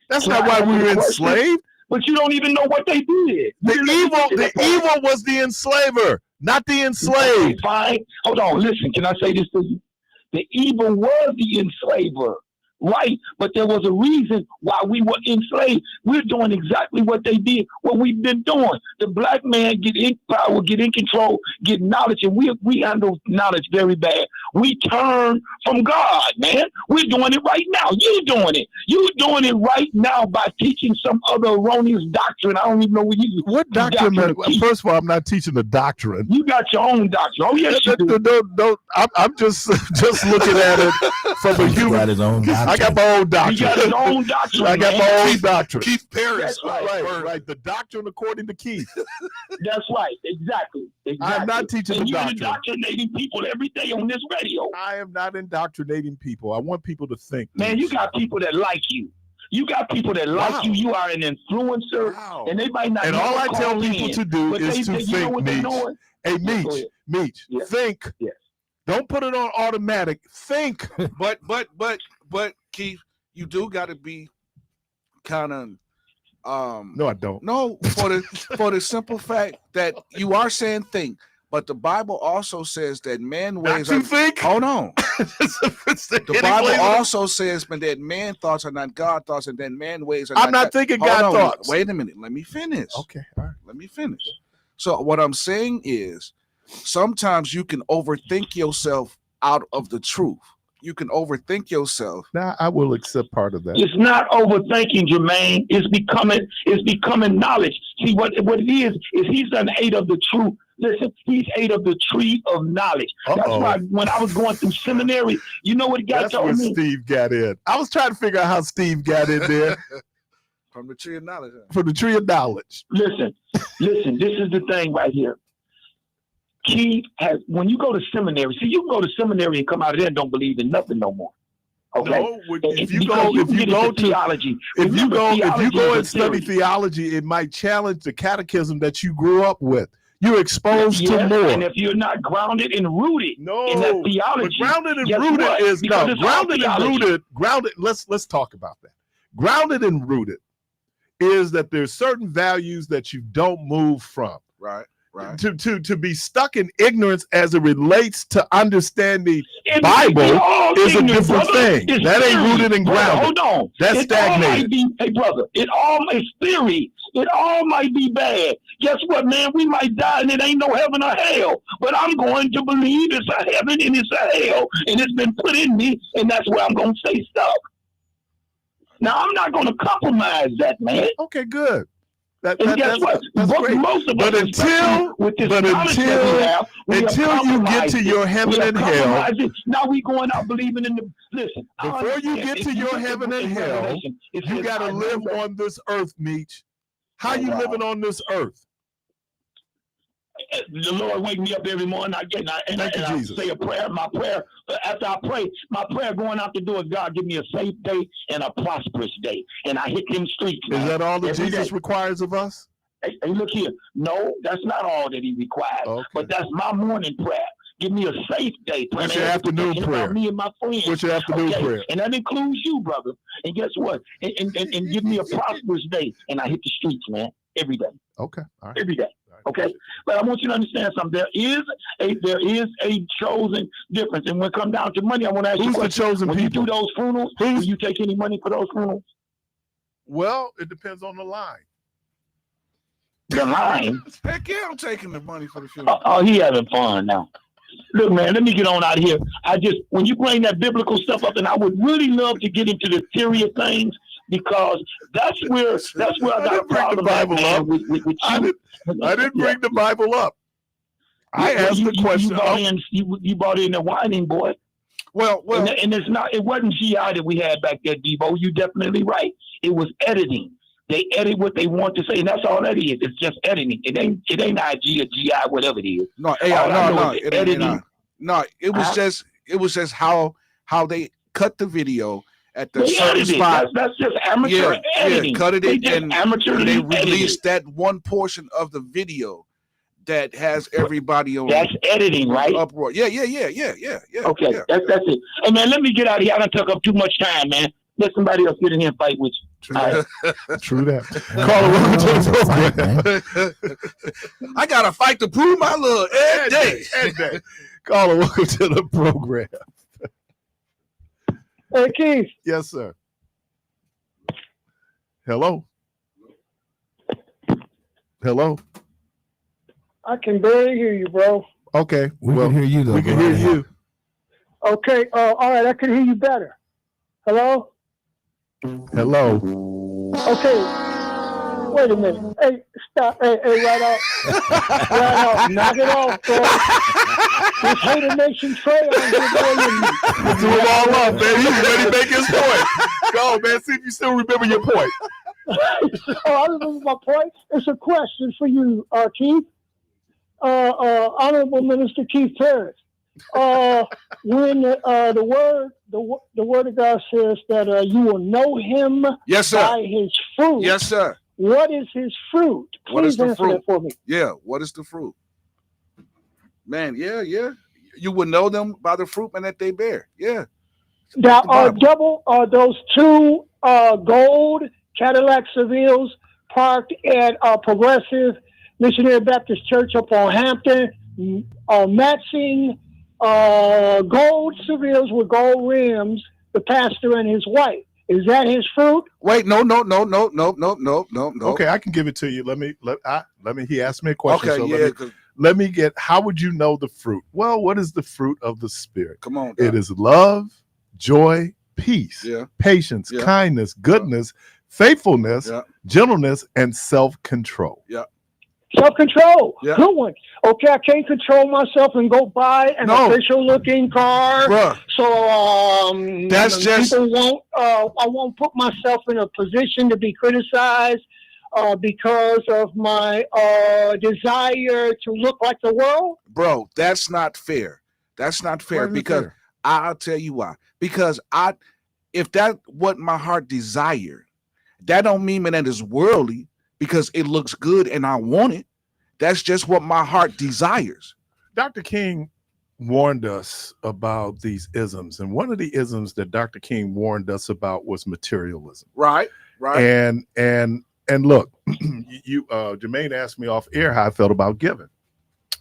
That's not why we were enslaved. But you don't even know what they did. The evil was the enslaver, not the enslaved. Okay, fine. Hold on. Listen, can I say this to you? The evil was the enslaver, right? But there was a reason why we were enslaved. We're doing exactly what they did, what we've been doing. The black man get in power, get in control, get knowledge, and we handle knowledge very bad. We turn from God, man. We're doing it right now. You're doing it. You're doing it right now by teaching some other erroneous doctrine. I don't even know what you. What doctrine? First of all, I'm not teaching a doctrine. You got your own doctrine. Oh yes, you do. I'm just looking at it from a human. Got his own doctrine. I got my own doctrine. He got his own doctrine. I got my own doctrine. Keith Parris. Right. The doctrine according to Keith. That's right. Exactly. I'm not teaching the doctrine. You're indoctrinating people every day on this radio. I am not indoctrinating people. I want people to think. Man, you got people that like you. You got people that like you. You are an influencer, and they might not. And all I tell people to do is to think, Meech. Hey, Meech, think. Yes. Don't put it on automatic. Think. But Keith, you do got to be kind of. No, I don't. No, for the simple fact that you are saying think, but the Bible also says that man ways. Not you think? Hold on. The Bible also says that man thoughts are not God thoughts, and that man ways are. I'm not thinking God thoughts. Wait a minute. Let me finish. Okay. All right. Let me finish. So what I'm saying is, sometimes you can overthink yourself out of the truth. You can overthink yourself. Now I will accept part of that. It's not overthinking, Jermaine. It's becoming knowledge. See what it is he's done ate of the truth. Listen, he's ate of the tree of knowledge. That's why when I was going through seminary, you know what God told me? That's where Steve got in. I was trying to figure out how Steve got in there. From the tree of knowledge. From the tree of knowledge. Listen, this is the thing right here. When you go to seminary, see, you can go to seminary and come out of there and don't believe in nothing no more. Okay. No, if you go and study theology, it might challenge the catechism that you grew up with. You're exposed to more. And if you're not grounded and rooted in that theology, grounded and rooted. Let's talk about that. Grounded and rooted is that there's certain values that you don't move from. Right. Right. To be stuck in ignorance as it relates to understanding Bible is a different thing. That ain't rooted and grounded. Hold on. That's stagnated. Hey, brother, it all is theory. It all might be bad. Guess what, man? We might die and it ain't no heaven or hell. But I'm going to believe it's a heaven and it's a hell. And it's been put in me, and that's where I'm going to stay stuck. Now, I'm not going to compromise that, man. Okay, good. That's great. Most of but until you get to your heaven and hell, now we going out believing in the listen. Before you get to your heaven and hell, you got to live on this earth, Meech. How you living on this earth? The Lord wake me up every morning. I say a prayer. My prayer after I pray, my prayer going out the door is God give me a safe day and a prosperous day, and I hit them streets. Is that all that Jesus requires of us? Hey, look here. No, that's not all that He requires. Okay. But that's my morning prayer. Give me a safe day. What's your afternoon prayer? Me and my friends. What's your afternoon prayer? And that includes you, brother. And guess what? And give me a prosperous day. And I hit the streets, man, every day. Okay. All right. Every day. All right. Okay. But I want you to understand something. There is a chosen difference. And when it comes down to money, I want to ask you a question. Who's the chosen when people? You do those funerals, do you take any money for those funerals? Well, it depends on the line. The line? Heck yeah, I'm taking the money for the funeral. Oh, he having fun now. Look, man, let me get on out of here. When you bring that biblical stuff up, and I would really love to get into the serious things, because that's where I got a problem. Bible up. With I didn't bring the Bible up. I asked the question. You brought in the whining, boy. Well, and it wasn't GI that we had back there, Debo. You definitely right. It was editing. They edit what they want to say, and that's all that is. It's just editing. It ain't IG or GI, whatever it is. No, AI, no. It was just how they cut the video at the certain spot. That's just amateur editing. Yeah, cut it in, and they released edited. that one portion of the video that has everybody on. That's editing, right? Uproar. Yeah. Okay, yeah. That's it. Hey man, let me get out of here. I done took up too much time, man. Let somebody else get in here and fight with you. True that. Caller, welcome to the program. I gotta fight to prove my love every day. Caller, welcome to the program. Hey, Keith. Yes, sir. Hello. I can barely hear you, bro. Okay. We can hear you, though. We can hear you. Okay. All right. I can hear you better. Hello? Hello. Okay. Wait a minute. Hey, stop. Hey, right off. Right off. Knock it off, bro. This Hater Nation Trey on here, Let's do it all up, man. He's ready to make his point. Go, man. See if you still remember your point. I remember my point. It's a question for you, Keith. Honorable Minister Keith Parris. When the word of God says that you will know him yes, sir. by his fruit. Yes, sir. What is his fruit? Please answer that for me. Yeah, what is the fruit? Man, yeah. You will know them by the fruit, man, that they bear. Yeah. Now, those two gold Cadillac Sevilles parked at Progressive Missionary Baptist Church up on Hampton, matching gold Sevilles with gold rims, the pastor and his wife. Is that his fruit? Wait, no. Okay, I can give it to you. Let me. He asked me a question. Okay, so let me get. How would you know the fruit? Well, what is the fruit of the Spirit? Come on. It is love, joy, peace, patience, kindness, goodness, faithfulness, gentleness, and self-control. Yeah. Self-control. Yeah. Good one. Okay, I can't control myself and go buy an official-looking car. Bruh. So that's just people won't. I won't put myself in a position to be criticized because of my desire to look like the world. Bro, that's not fair. That's not fair because I'll tell you why. Because if that what my heart desired, that don't mean that it's worldly. Because it looks good and I want it. That's just what my heart desires. Dr. King warned us about these isms. And one of the isms that Dr. King warned us about was materialism. Right. And look, Jermaine asked me off air how I felt about giving.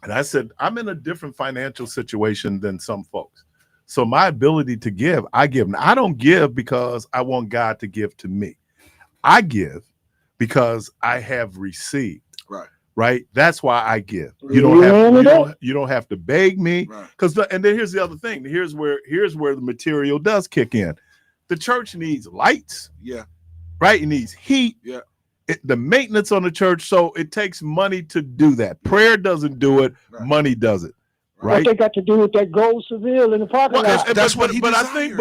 And I said, I'm in a different financial situation than some folks. So my ability to give, I give. Now, I don't give because I want God to give to me. I give because I have received. Right. That's why I give. You don't have to beg me. Because and then here's the other thing. Here's where the material does kick in. The church needs lights. Yeah. Right. It needs heat. Yeah. The maintenance on the church. So it takes money to do that. Prayer doesn't do it. Money does it. Right. What they got to do with that gold Seville in the parking lot? That's what he desired. I think,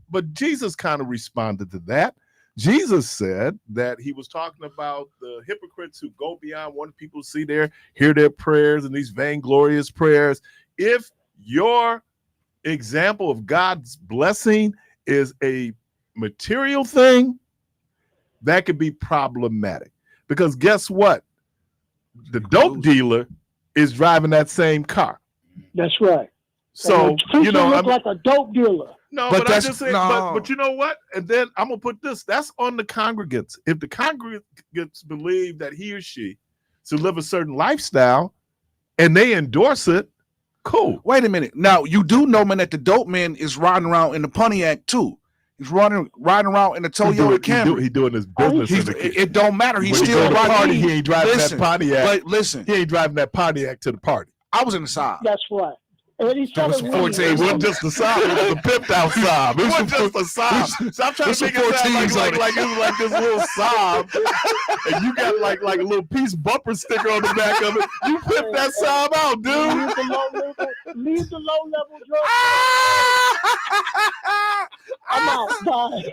but Jesus kind of responded to that. Jesus said that he was talking about the hypocrites who go beyond wanting people to hear their prayers and these vainglorious prayers. If your example of God's blessing is a material thing, that could be problematic. Because guess what? The dope dealer is driving that same car. That's right. So And the preacher look I'm, like a dope dealer. no, But but I that's- just said, no. but you know what? And then I'm gonna put this. That's on the congregants. If the congregants believe that he or she should live a certain lifestyle, and they endorse it, cool. Wait a minute. Now you do know, man, that the dope man is riding around in the Pontiac too. He's riding around in the Toyota Camry. He doing his business. It don't matter. He's When he still go to riding. party. He ain't driving that Pontiac. But listen, He ain't driving that Pontiac to the party. I was in the side. That's right. And he's That was telling 14. It wasn't just the Saab, it was the pimped out Saab. It wasn't just the Saab. So I'm trying to make it sound like it was like this little Saab, and you got like a little piece bumper sticker on the back of it. You pimped that Saab out, dude. Leave the low level drugs. I'm out. Bye.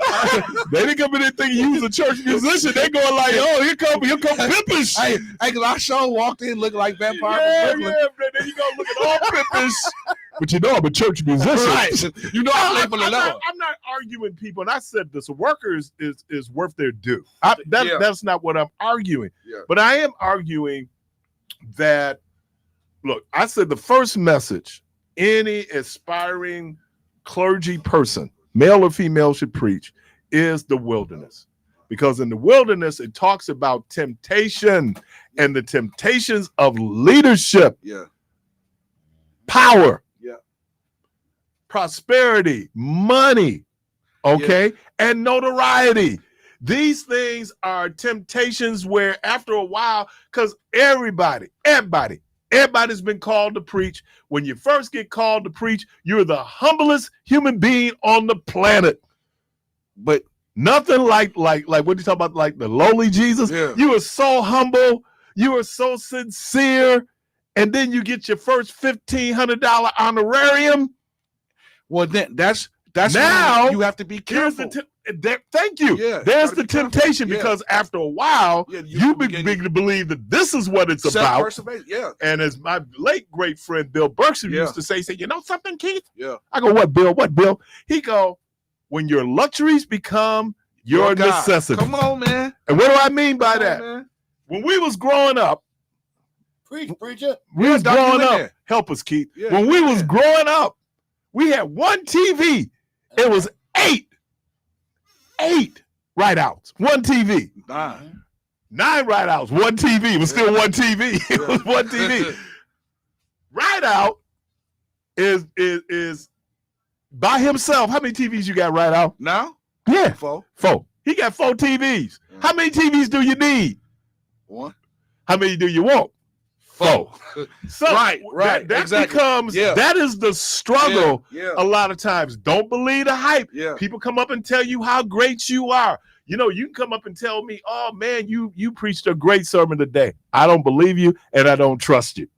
They didn't come in there thinking you was a church musician. They going like, oh, here come pimpish. Hey, cause I sure walked in looking like Vampire. Yeah, then you go look at all pimpish. But you know I'm a church musician. Right. You know I play for the I'm level. not arguing people, and I said this: a worker is worth their due. That's not what I'm arguing. Yeah. But I am arguing that, look, I said the first message any aspiring clergy person, male or female, should preach is the wilderness. Because in the wilderness, it talks about temptation and the temptations of leadership, power, prosperity, money, and notoriety. These things are temptations where after a while, because everybody's been called to preach. When you first get called to preach, you're the humblest human being on the planet. But nothing like what you talk about, like the lowly Jesus. Yeah. You are so humble, you are so sincere, and then you get your first $1,500 honorarium. Well, then that's now you have to be careful. Thank you. Yeah, there's the temptation because after a while, you begin begin to believe that this is what it's about. Yeah. And as my late great friend Bill Berkshire used to say, you know something, Keith? Yeah. I go, what, Bill? What, Bill? He go, when your luxuries become your necessity. Come on, man. And what do I mean by that? Man. When we was growing up, preacher. We was growing up. Help us, Keith. Yeah, when we was growing up, we had one TV. It was eight write-outs. One TV. 9 write-outs. One TV. It was still one TV. It was one TV. Write-out is by himself. How many TVs you got right out? Now? Yeah. 4. He got 4 TVs. How many TVs do you need? 1. How many do you want? 4. So right. That exactly. becomes that is the struggle. Yeah. A lot of times. Don't believe the hype. Yeah. People come up and tell you how great you are. You know, you can come up and tell me, oh man, you preached a great sermon today. I don't believe you and I don't trust you.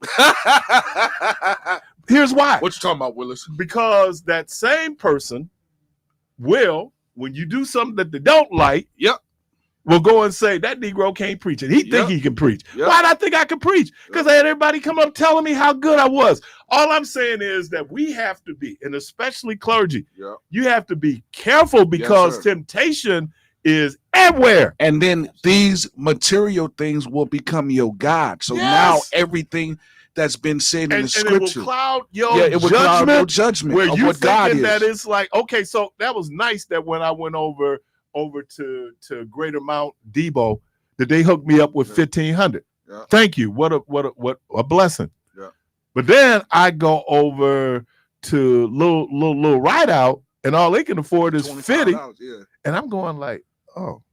Here's why. What you talking about, Willis? Because that same person will, when you do something that they don't like, will go and say that Negro can't preach, and he think he can preach. Why do I think I can preach? Because I had everybody come up telling me how good I was. All I'm saying is that we have to be, and especially clergy, you have to be careful because temptation is everywhere. And then these material things will become your God. So now everything that's been said in the scripture, it will cloud your it will cloud your judgment where of you what God thinking is. that it's like, okay, so that was nice that when I went over to Greater Mount Debo, that they hooked me up with $1,500. Thank you. What a blessing. But then I go over to little ride out, and all they can afford is $50. And I'm going like, oh,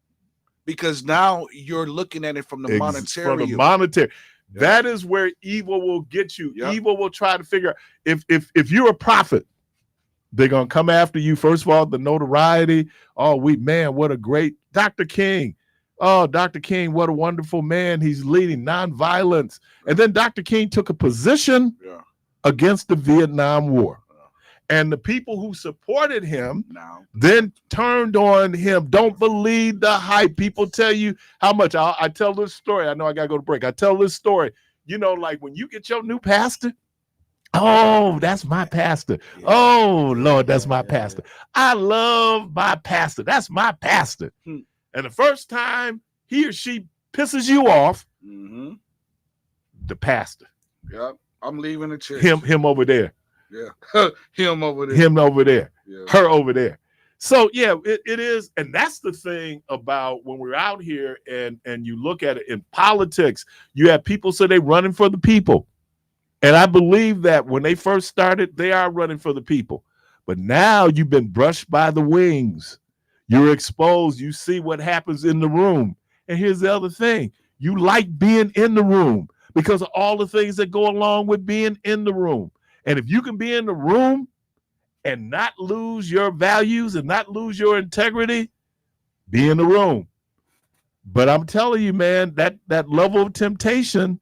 because now you're looking at it from the monetary. That is where evil will get you. Evil will try to figure out if you're a prophet, they're gonna come after you. First of all, the notoriety. Oh, what a great Dr. King. Oh, Dr. King, what a wonderful man. He's leading nonviolence. And then Dr. King took a position against the Vietnam War. And the people who supported him then turned on him. Don't believe the hype. People tell you how much. I tell this story. I know I got to go to break. I tell this story. You know, like when you get your new pastor, oh, that's my pastor. Oh, Lord, that's my pastor. I love my pastor. That's my pastor. And the first time he or she pisses you off, the pastor. I'm leaving the church. Him over there. Yeah. Him over there. Him over there. Yeah. Her over there. So yeah, it is, and that's the thing about when we're out here and you look at it in politics, you have people say they're running for the people. And I believe that when they first started, they are running for the people. But now you've been brushed by the wings. You're exposed. You see what happens in the room. And here's the other thing. You like being in the room because of all the things that go along with being in the room. And if you can be in the room and not lose your values and not lose your integrity, be in the room. But I'm telling you, man, that level of temptation,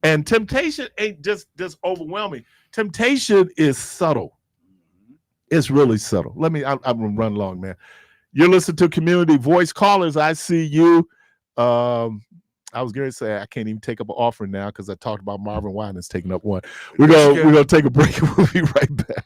and temptation ain't just overwhelming. Temptation is subtle. It's really subtle. I'm gonna run long, man. You're listening to Community Voice Callers. I see you. I was going to say I can't even take up an offering now because I talked about Marvin Winans taking up one. We're gonna take a break and we'll be right back.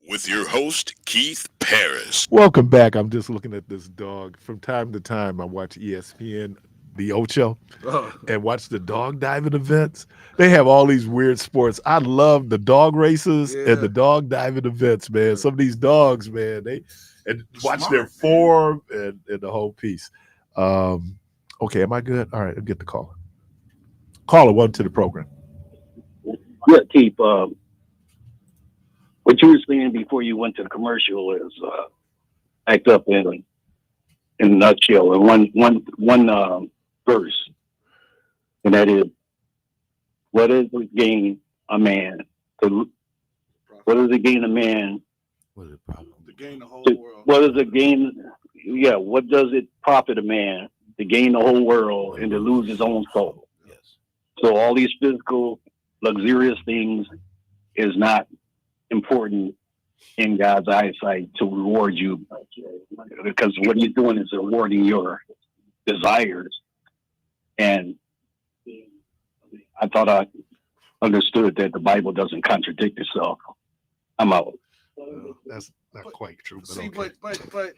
with your host, Keith Parris. Welcome back. I'm just looking at this dog. From time to time, I watch ESPN, the Ocho, and watch the dog diving events. They have all these weird sports. I love the dog races and the dog diving events, man. Some of these dogs, man, and watch their form and the whole piece. Okay, am I good? All right, I'll get the caller. Caller, welcome to the program. Yeah, Keith. What you were saying before you went to the commercial is act up in a nutshell in one verse, and that is, what is it gain a man? What does it gain a man? To gain the whole world. What does it gain? Yeah, what does it profit a man to gain the whole world and to lose his own soul? Yes. So all these physical, luxurious things is not important in God's eyesight to reward you, because what he's doing is rewarding your desires. And I thought I understood that the Bible doesn't contradict itself. I'm out. That's not quite true. But See, okay. but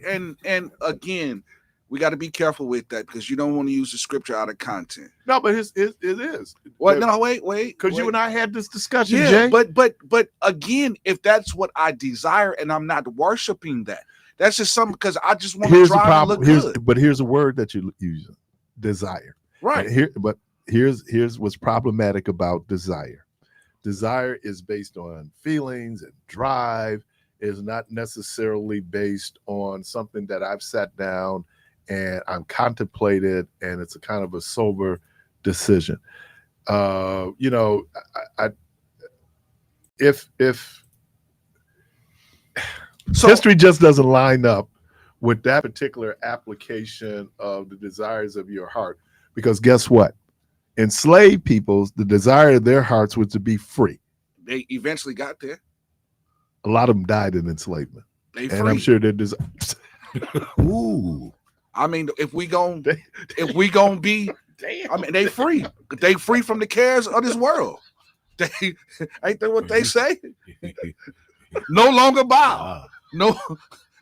and again, we got to be careful with that, because you don't want to use the scripture out of content. No, but it is. What? No, wait. Because you and I had this discussion, Yeah, Jay. but again, if that's what I desire and I'm not worshiping that, that's just something, because I just want to drive and look good. But here's a word that you use: desire. Right. And here's what's problematic about desire. Desire is based on feelings and drive. Is not necessarily based on something that I've sat down and I'm contemplated, and it's a kind of a sober decision. If history just doesn't line up with that particular application of the desires of your heart, because guess what? Enslaved peoples, the desire of their hearts was to be free. They eventually got there. A lot of them died in enslavement. They and I'm sure their desire. Ooh. I mean, if we gonna be, damn. I mean, they free. They free from the cares of this world. They ain't that what they say? No longer bow. No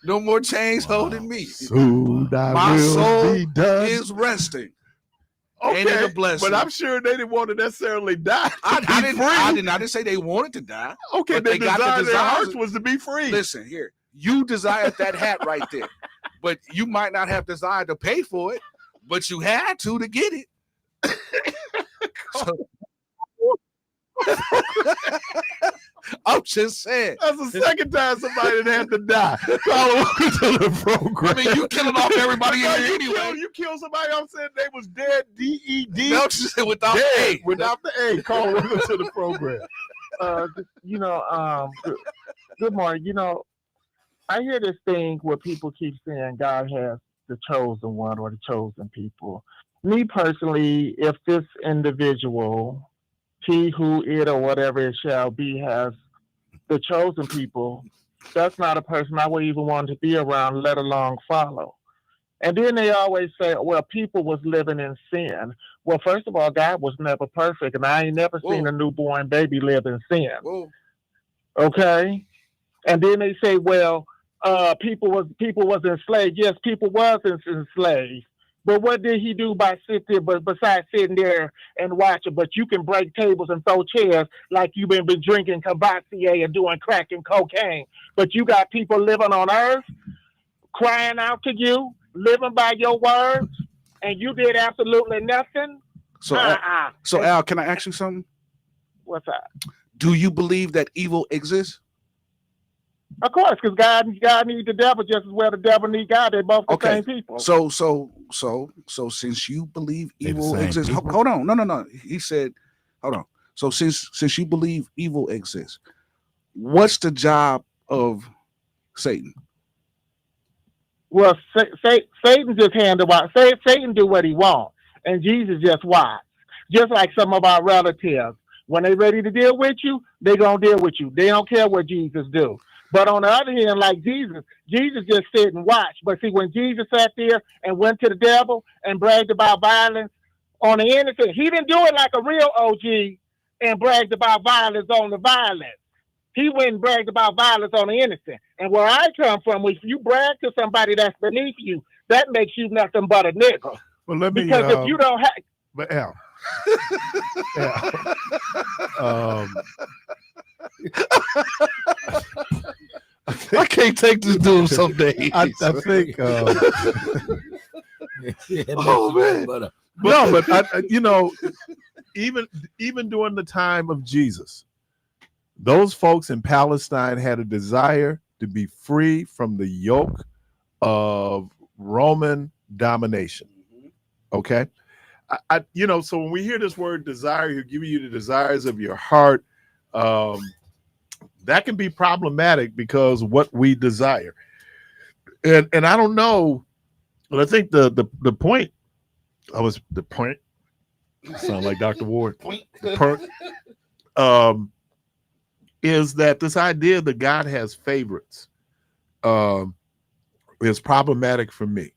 more chains holding me. Soon My will soul be done. is resting. Okay, Ain't it a blessing? but I'm sure they didn't want to necessarily die. I didn't say they wanted to die. Okay, but the they got desire the of their desires. hearts was to be free. Listen here, you desired that hat right there, but you might not have desired to pay for it, but you had to get it. So, I'm just saying. That's the second time somebody didn't have to die. Caller, welcome to the program. I mean, you killing off everybody in here anyway. You killed somebody. I'm saying they was dead. D-E-D. No, just without the A. Without the A. Caller, welcome to the program. Good morning. I hear this thing where people keep saying God has the chosen one or the chosen people. Me personally, if this individual, he who it or whatever it shall be, has the chosen people, that's not a person I would even want to be around, let alone follow. And then they always say, well, people was living in sin. Well, first of all, God was never perfect, and I ain't never seen a newborn baby live in sin. Okay? And then they say, well, people was enslaved. Yes, people was enslaved. But what did he do by besides sitting there and watching? But you can break tables and throw chairs like you've been drinking Cavassier and doing crack and cocaine. But you got people living on earth crying out to you, living by your words, and you did absolutely nothing. So Al, can I ask you something? What's that? Do you believe that evil exists? Of course, because God needs the devil just as well the devil needs God. They're both the same people. So since you believe evil exists, hold on. No. He said, hold on. So since you believe evil exists, what's the job of Satan? Well, Satan just handle what Satan do what he wants, and Jesus just watch. Just like some of our relatives, when they ready to deal with you, they gonna deal with you. They don't care what Jesus do. But on the other hand, like Jesus just sit and watch. But see, when Jesus sat there and went to the devil and bragged about violence on the innocent, he didn't do it like a real OG and bragged about violence on the violence. He went and bragged about violence on the innocent. And where I come from, if you brag to somebody that's beneath you, that makes you nothing but a nigga. Well, let me. Because if you don't have, but Al, I can't take this dude some days. I think. Oh man! But I, even during the time of Jesus, those folks in Palestine had a desire to be free from the yoke of Roman domination. Okay, so when we hear this word desire, he'll give you the desires of your heart. That can be problematic because what we desire, and I don't know, but I think the point. The point. Sound like Dr. Ward. Is that this idea that God has favorites is problematic for me.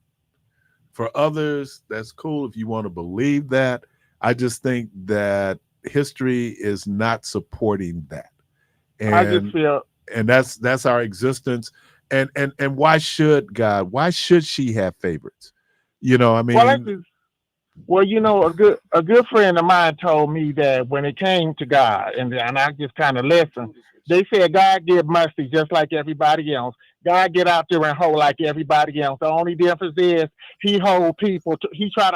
For others, that's cool if you want to believe that. I just think that history is not supporting that. And I just feel, and that's our existence. And why should God? Why should she have favorites? I mean. Well, a good friend of mine told me that when it came to God, and I just kind of listened, they said God give mercy just like everybody else. God get out there and hold like everybody else. The only difference is he try to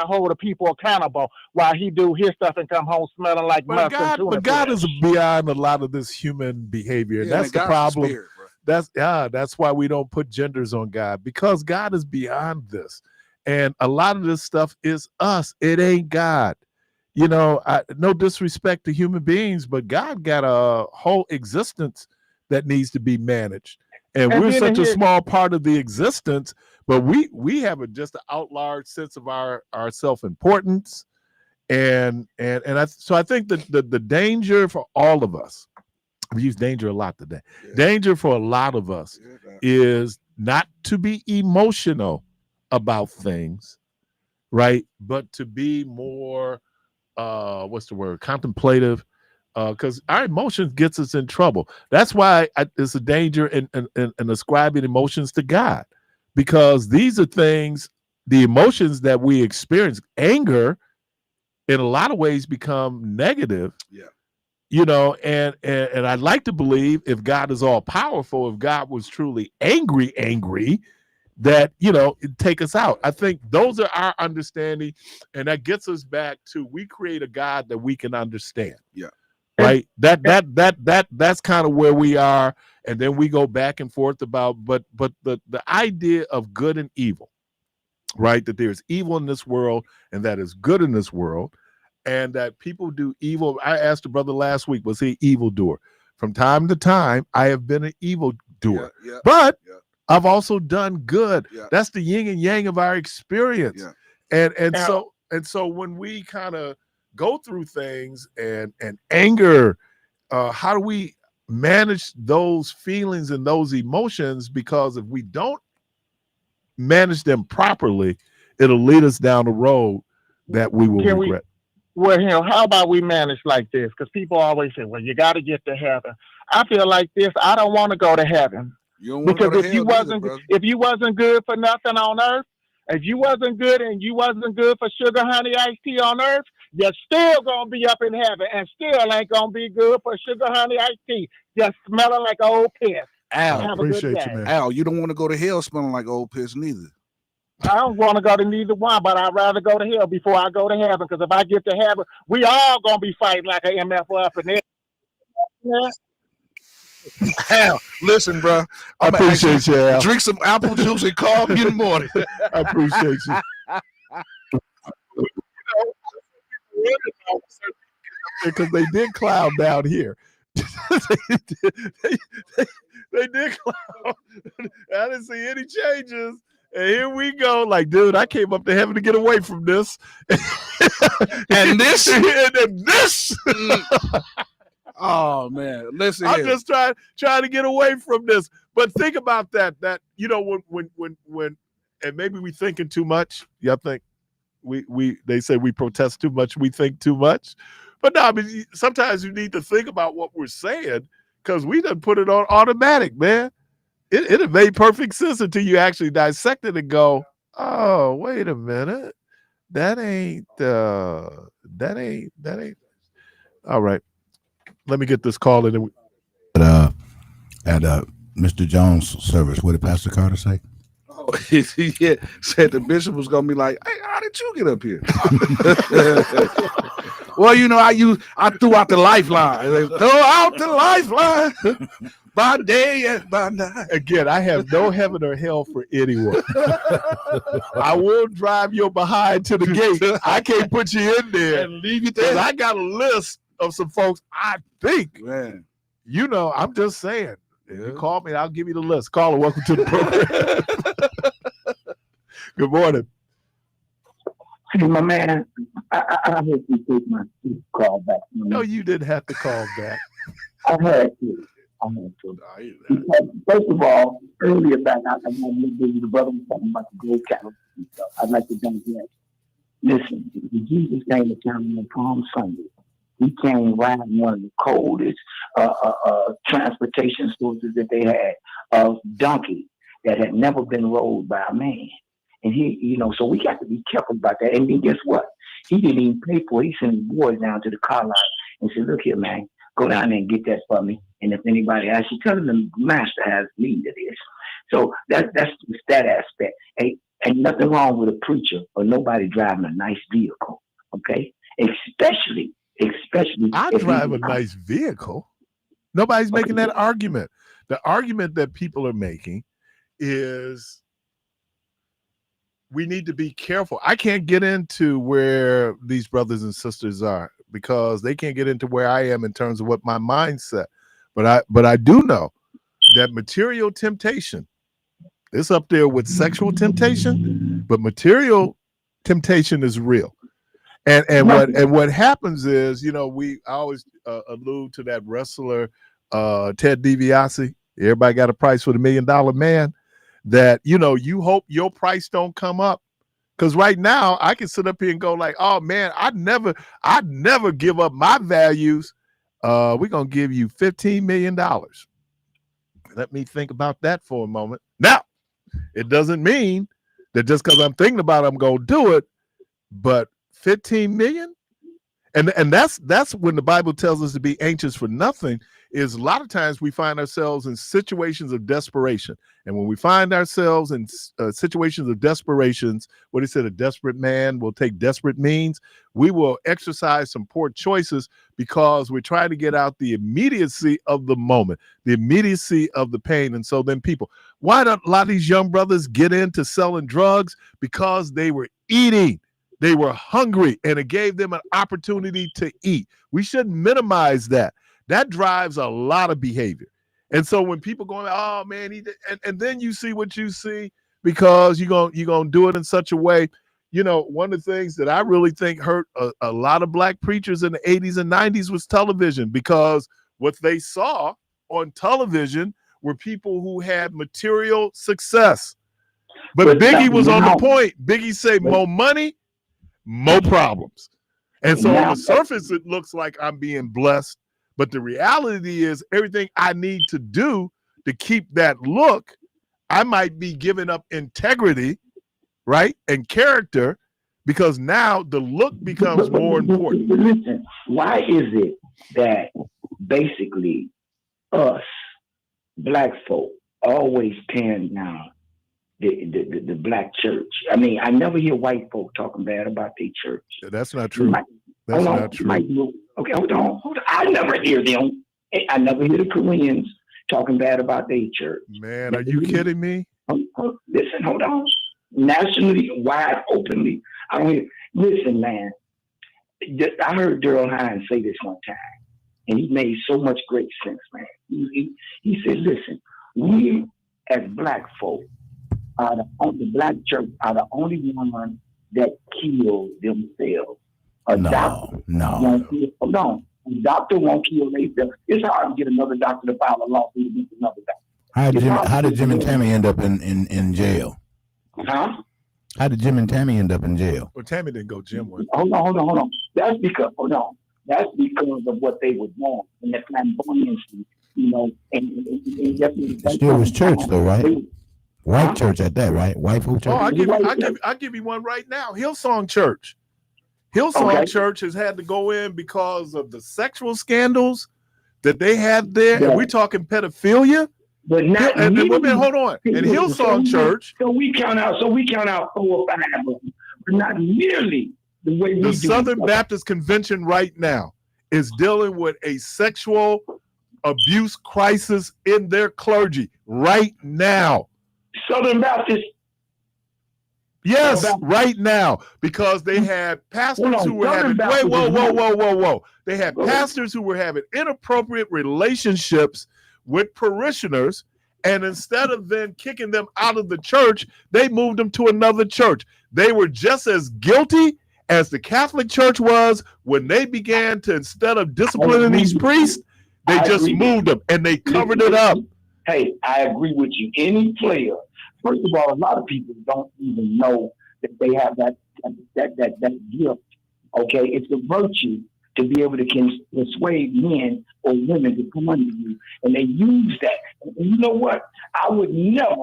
hold the people accountable while he do his stuff and come home smelling like mustard. But God is beyond a lot of this human behavior. Yeah, that's the problem. That's why we don't put genders on God, because God is beyond this. And a lot of this stuff is us. It ain't God. No disrespect to human beings, but God got a whole existence that needs to be managed. And we're such a small part of the existence, but we have just an out-large sense of our self-importance. And I think that the danger for all of us, we use danger a lot today. Yeah. Danger for a lot of us is not to be emotional about things, right? But to be more, contemplative, because our emotions gets us in trouble. That's why it's a danger in ascribing emotions to God, because these are things, the emotions that we experience, anger, in a lot of ways become negative. Yeah. And I'd like to believe if God is all powerful, if God was truly angry, that it'd take us out. I think those are our understanding, and that gets us back to, we create a God that we can understand. Yeah. Right. That's kind of where we are, and then we go back and forth about, but the idea of good and evil, right? That there's evil in this world and that is good in this world, and that people do evil. I asked a brother last week, was he evildoer? From time to time, I have been an evildoer, but I've also done good. Yeah. That's the yin and yang of our experience. Yeah. And so when we kind of go through things and anger, how do we manage those feelings and those emotions? Because if we don't manage them properly, it'll lead us down a road that we will regret. How about we manage like this? Because people always say, well, you got to get to heaven. I feel like this. I don't want to go to heaven. Because if you wasn't good for nothing on earth, if you wasn't good and you wasn't good for sugar, honey, iced tea on earth, you're still gonna be up in heaven and still ain't gonna be good for sugar, honey, iced tea. Just smelling like old piss. Al, I appreciate you, man. Al, you don't want to go to hell smelling like old piss neither. I don't want to go to neither one, but I'd rather go to hell before I go to heaven. Because if I get to heaven, we all gonna be fighting like an MF up in there. Yeah. Al, listen, bro. I appreciate you. Al. Drink some apple juice and call me in the morning. I appreciate you. Because they did cloud down here. they did cloud. I didn't see any changes. And here we go. Like, dude, I came up to heaven to get away from this. and this. And this. Oh man, listen. I'm just trying to get away from this. But think about that. That when and maybe we thinking too much. Y'all think they say we protest too much, we think too much. But no, I mean, sometimes you need to think about what we're saying, because we done put it on automatic, man. It have made perfect sense until you actually dissect it and go, oh, wait a minute. That ain't. All right. Let me get this call in. At Mr. Jones' service, what did Pastor Carter say? Oh, yeah, said the bishop was gonna be like, "Hey, how did you get up here?" Well, I threw out the lifeline. Throw out the lifeline by day and by night. Again, I have no heaven or hell for anyone. I will drive your behind to the gate. I can't put you in there And leave you there. because I got a list of some folks I think. Man. I'm just saying. If you call me, I'll give you the list. Caller, welcome to the program. Good morning. Hey, my man, I hope you take my call back. No, you didn't have to call back. I had to. Because, first of all, earlier back, the brother was talking about the gold cattle and stuff. I'd like to jump in. Listen, when Jesus came to town on Palm Sunday, he came riding one of the coldest transportation sources that they had, of donkey that had never been rode by a man. And he, so we got to be careful about that. And then guess what? He didn't even pay for it. He sent his boys down to the car lot and said, look here, man, go down there and get that for me. And if anybody asks you, tell them the master has need of this. So that's that aspect. Ain't nothing wrong with a preacher or nobody driving a nice vehicle, okay? Especially I drive a nice vehicle. Nobody's making that argument. The argument that people are making is we need to be careful. I can't get into where these brothers and sisters are because they can't get into where I am in terms of what my mindset. But I do know that material temptation is up there with sexual temptation, but material temptation is real. And what happens is, I always allude to that wrestler, Ted DiBiase. Everybody got a price for the $1 Million Man. That, you hope your price don't come up. Because right now I can sit up here and go like, oh man, I'd never give up my values. We're going to give you $15 million. Let me think about that for a moment. Now, it doesn't mean that just because I'm thinking about it, I'm going to do it, but 15 million? And that's when the Bible tells us to be anxious for nothing, is a lot of times we find ourselves in situations of desperation. And when we find ourselves in situations of desperations, what he said, a desperate man will take desperate means. We will exercise some poor choices because we're trying to get out the immediacy of the moment, the immediacy of the pain. And so then why don't a lot of these young brothers get into selling drugs? Because they were eating. They were hungry, and it gave them an opportunity to eat. We shouldn't minimize that. That drives a lot of behavior. And so when people go, oh man, and then you see what you see because you're gonna do it in such a way. One of the things that I really think hurt a lot of black preachers in the 80s and 90s was television, because what they saw on television were people who had material success. But Biggie was on the point. Biggie said, more money, more problems. And so on the surface, it looks like I'm being blessed. But the reality is everything I need to do to keep that look, I might be giving up integrity, right, and character, because now the look becomes more important. Listen, why is it that basically us, black folk, always tearing down the black church? I mean, I never hear white folk talking bad about their church. That's not true. That's not true. Okay, hold on. I never hear them. I never hear the Koreans talking bad about their church. Man, are you kidding me? Listen, hold on. Nationally, wide openly, I don't hear. Listen, man. I heard Daryl Hines say this one time, and he made so much great sense, man. He said, "Listen, we as black folk the black church are the only one that kill themselves. No. Hold on. A doctor won't kill themselves. It's hard to get another doctor to file a lawsuit against another doctor. How did Jim and Tammy end up in jail? Huh? How did Jim and Tammy end up in jail? Well, Tammy didn't go Jim with. Hold on. That's because of what they were doing in the flamboyancy you know, and It still was church though, right? White church at that, right? White folk church. Oh, I'll give you one right now. Hillsong Church. Hillsong Church has had to go in because of the sexual scandals that they had there, and we're talking pedophilia. But not and hold on. And Hillsong Church. So we count out 4 or 5 of them, but not nearly the way we do. The Southern Baptist Convention right now is dealing with a sexual abuse crisis in their clergy right now. Southern Baptist. Yes, right now, because they had pastors who were having whoa. They had pastors who were having inappropriate relationships with parishioners, and instead of then kicking them out of the church, they moved them to another church. They were just as guilty as the Catholic Church was when they began to, instead of disciplining these priests, they just moved them and they covered it up. Hey, I agree with you. Any player, first of all, a lot of people don't even know that they have that gift. Okay, it's a virtue to be able to persuade men or women to come under you, and they use that. And you know what? I would never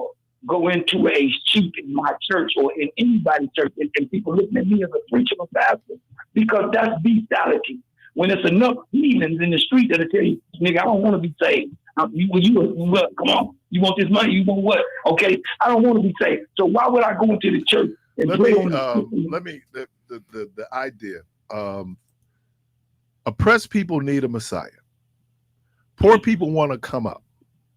go into a sheep in my church or in anybody's church, and people looking at me as a preacher or pastor, because that's bestiality. When it's enough heathens in the street that'll tell you, nigga, I don't want to be saved. Come on, you want this money? You want what? Okay, I don't want to be saved. So why would I go into the church and the idea. Oppressed people need a Messiah. Poor people want to come up.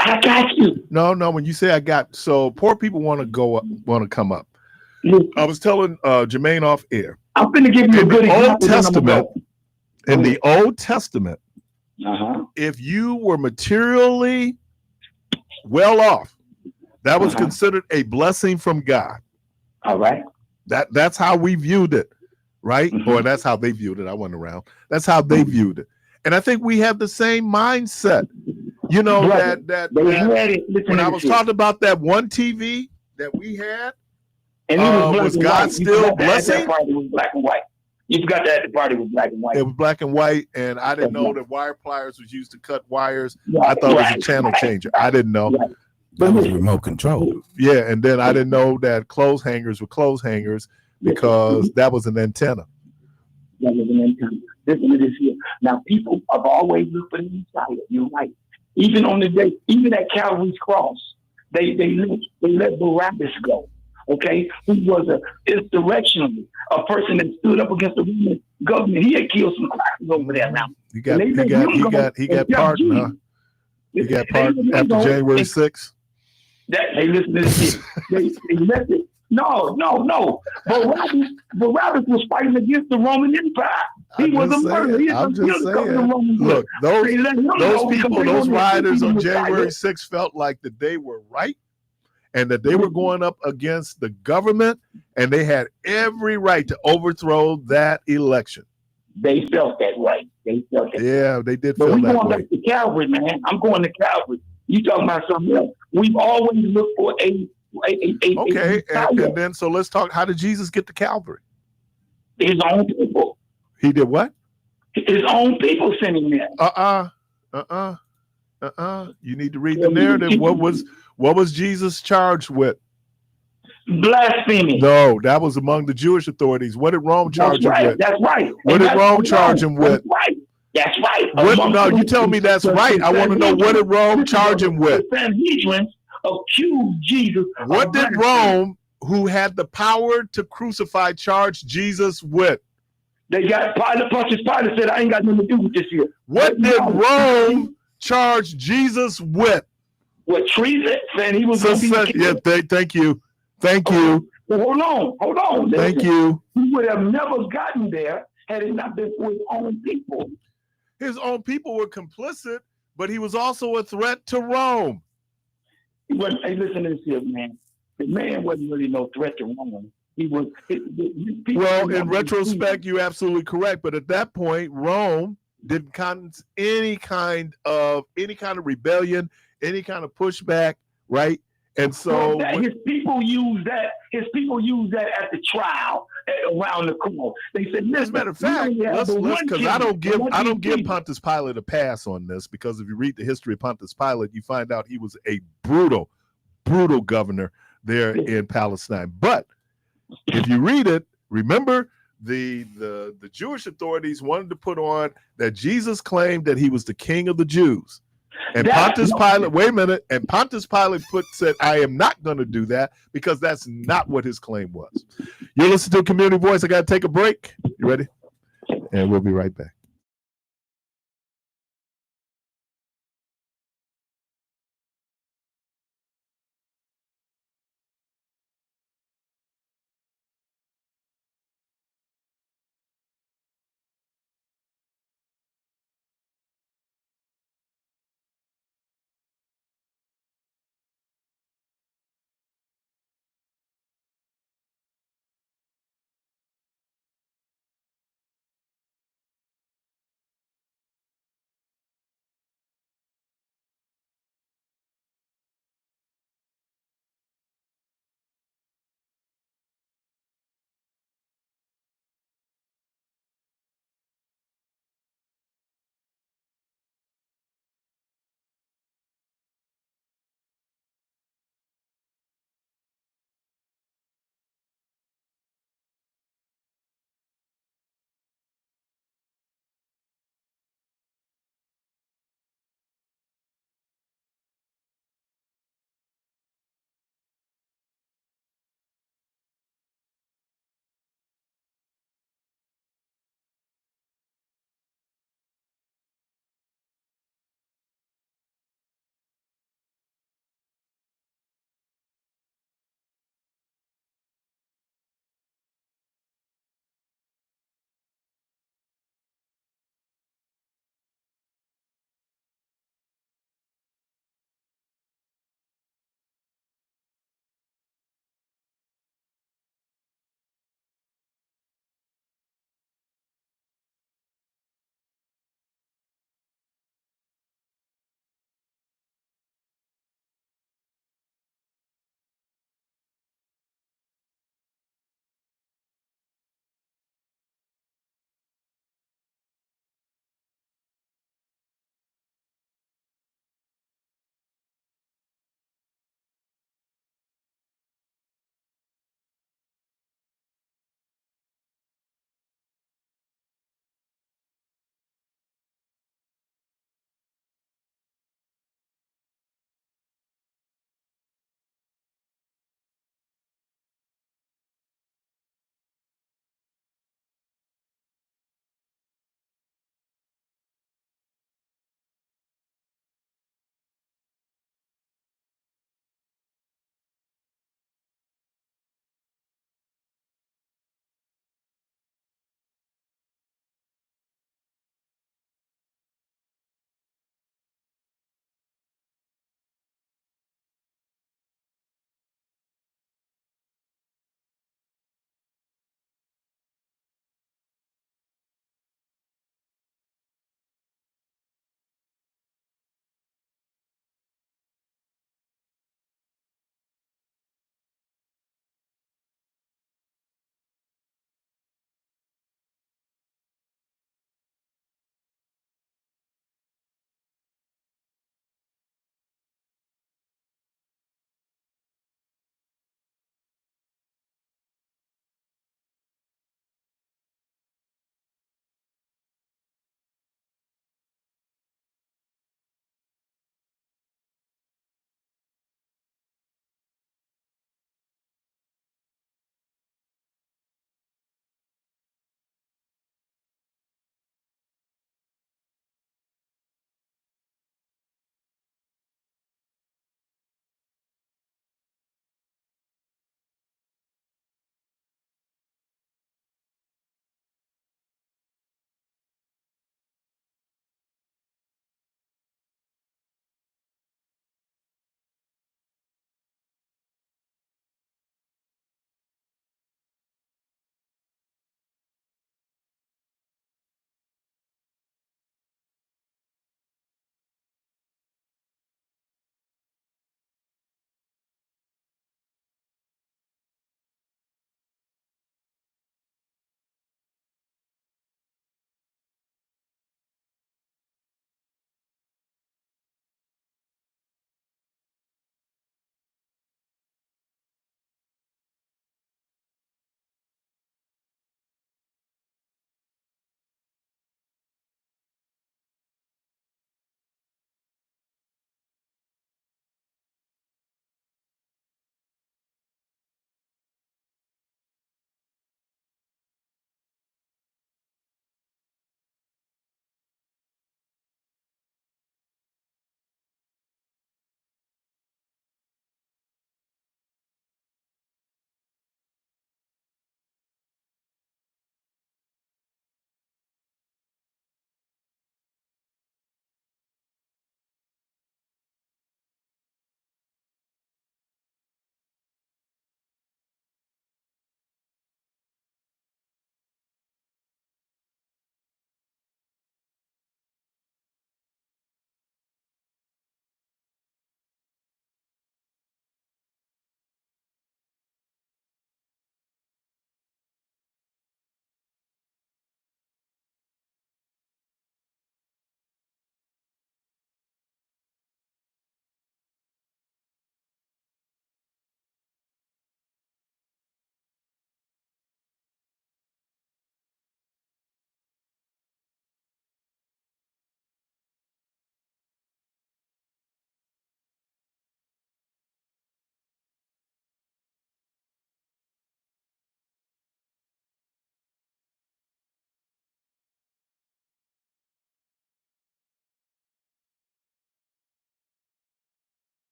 I got you. No. When you say so poor people want to go up, want to come up. I was telling Jermaine off air. I'm going to give you a good example. In the Old Testament, if you were materially well off, that was considered a blessing from God. All right. That's how we viewed it. Right? Or that's how they viewed it. I wasn't around. That's how they viewed it. And I think we have the same mindset. You know, that when I was talking about that one TV that we had, and it was God still blessing? That party was black and white. You forgot that the party was black and white. It was black and white, and I didn't know that wire pliers was used to cut wires. I thought it was a channel changer. I didn't know. That was remote control. Yeah, and then I didn't know that clothes hangers were clothes hangers, because that was an antenna. That was an antenna. Listen to this here. Now, people have always looked for the Messiah. You're right. Even on the day, even at Calvary's cross, they let Barabbas go. Okay, who was insurrectionally a person that stood up against the Roman government. He had killed some crackers over there. Now he got pardoned, huh? He got pardoned after January 6th. Hey, listen to this. They left it. No. Barabbas was fighting against the Roman Empire. He was a murderer. I'm just saying. Look, those people, those rioters on January 6th felt like that they were right and that they were going up against the government, and they had every right to overthrow that election. They felt that way. Yeah, they did feel that way. But we're going back to Calvary, man. I'm going to Calvary. You talking about something else. We've always looked for a and then so let's talk. How did Jesus get to Calvary? His own people. He did what? His own people sent him there. You need to read the narrative. What was Jesus charged with? Blasphemy. No, that was among the Jewish authorities. What did Rome charge him with? That's right. What did Rome charge him with? That's right. No, you tell me that's right. I want to know, what did Rome charge him with? The Sanhedrin accused Jesus. What did Rome, who had the power to crucify, charge Jesus with? They got Pilate. Pilate said, I ain't got nothing to do with this here. What did Rome charge Jesus with? What, treason? Saying he was thank you. Well, hold on. Thank you. He would have never gotten there had it not been for his own people. His own people were complicit, but he was also a threat to Rome. Hey, listen to this here, man. The man wasn't really no threat to Rome. He was. Well, in retrospect, you're absolutely correct. But at that point, Rome didn't countenance any kind of rebellion, any kind of pushback, right? And so his people use that. His people use that at the trial around the corner. They said, as a matter of fact, let's because I don't give Pontius Pilate a pass on this, because if you read the history of Pontius Pilate, you find out he was a brutal governor there in Palestine. But if you read it, remember the Jewish authorities wanted to put on that Jesus claimed that he was the king of the Jews. And Pontius Pilate, wait a minute, and Pontius Pilate said, I am not going to do that, because that's not what his claim was. You're listening to Community Voice. I got to take a break. You ready? And we'll be right back.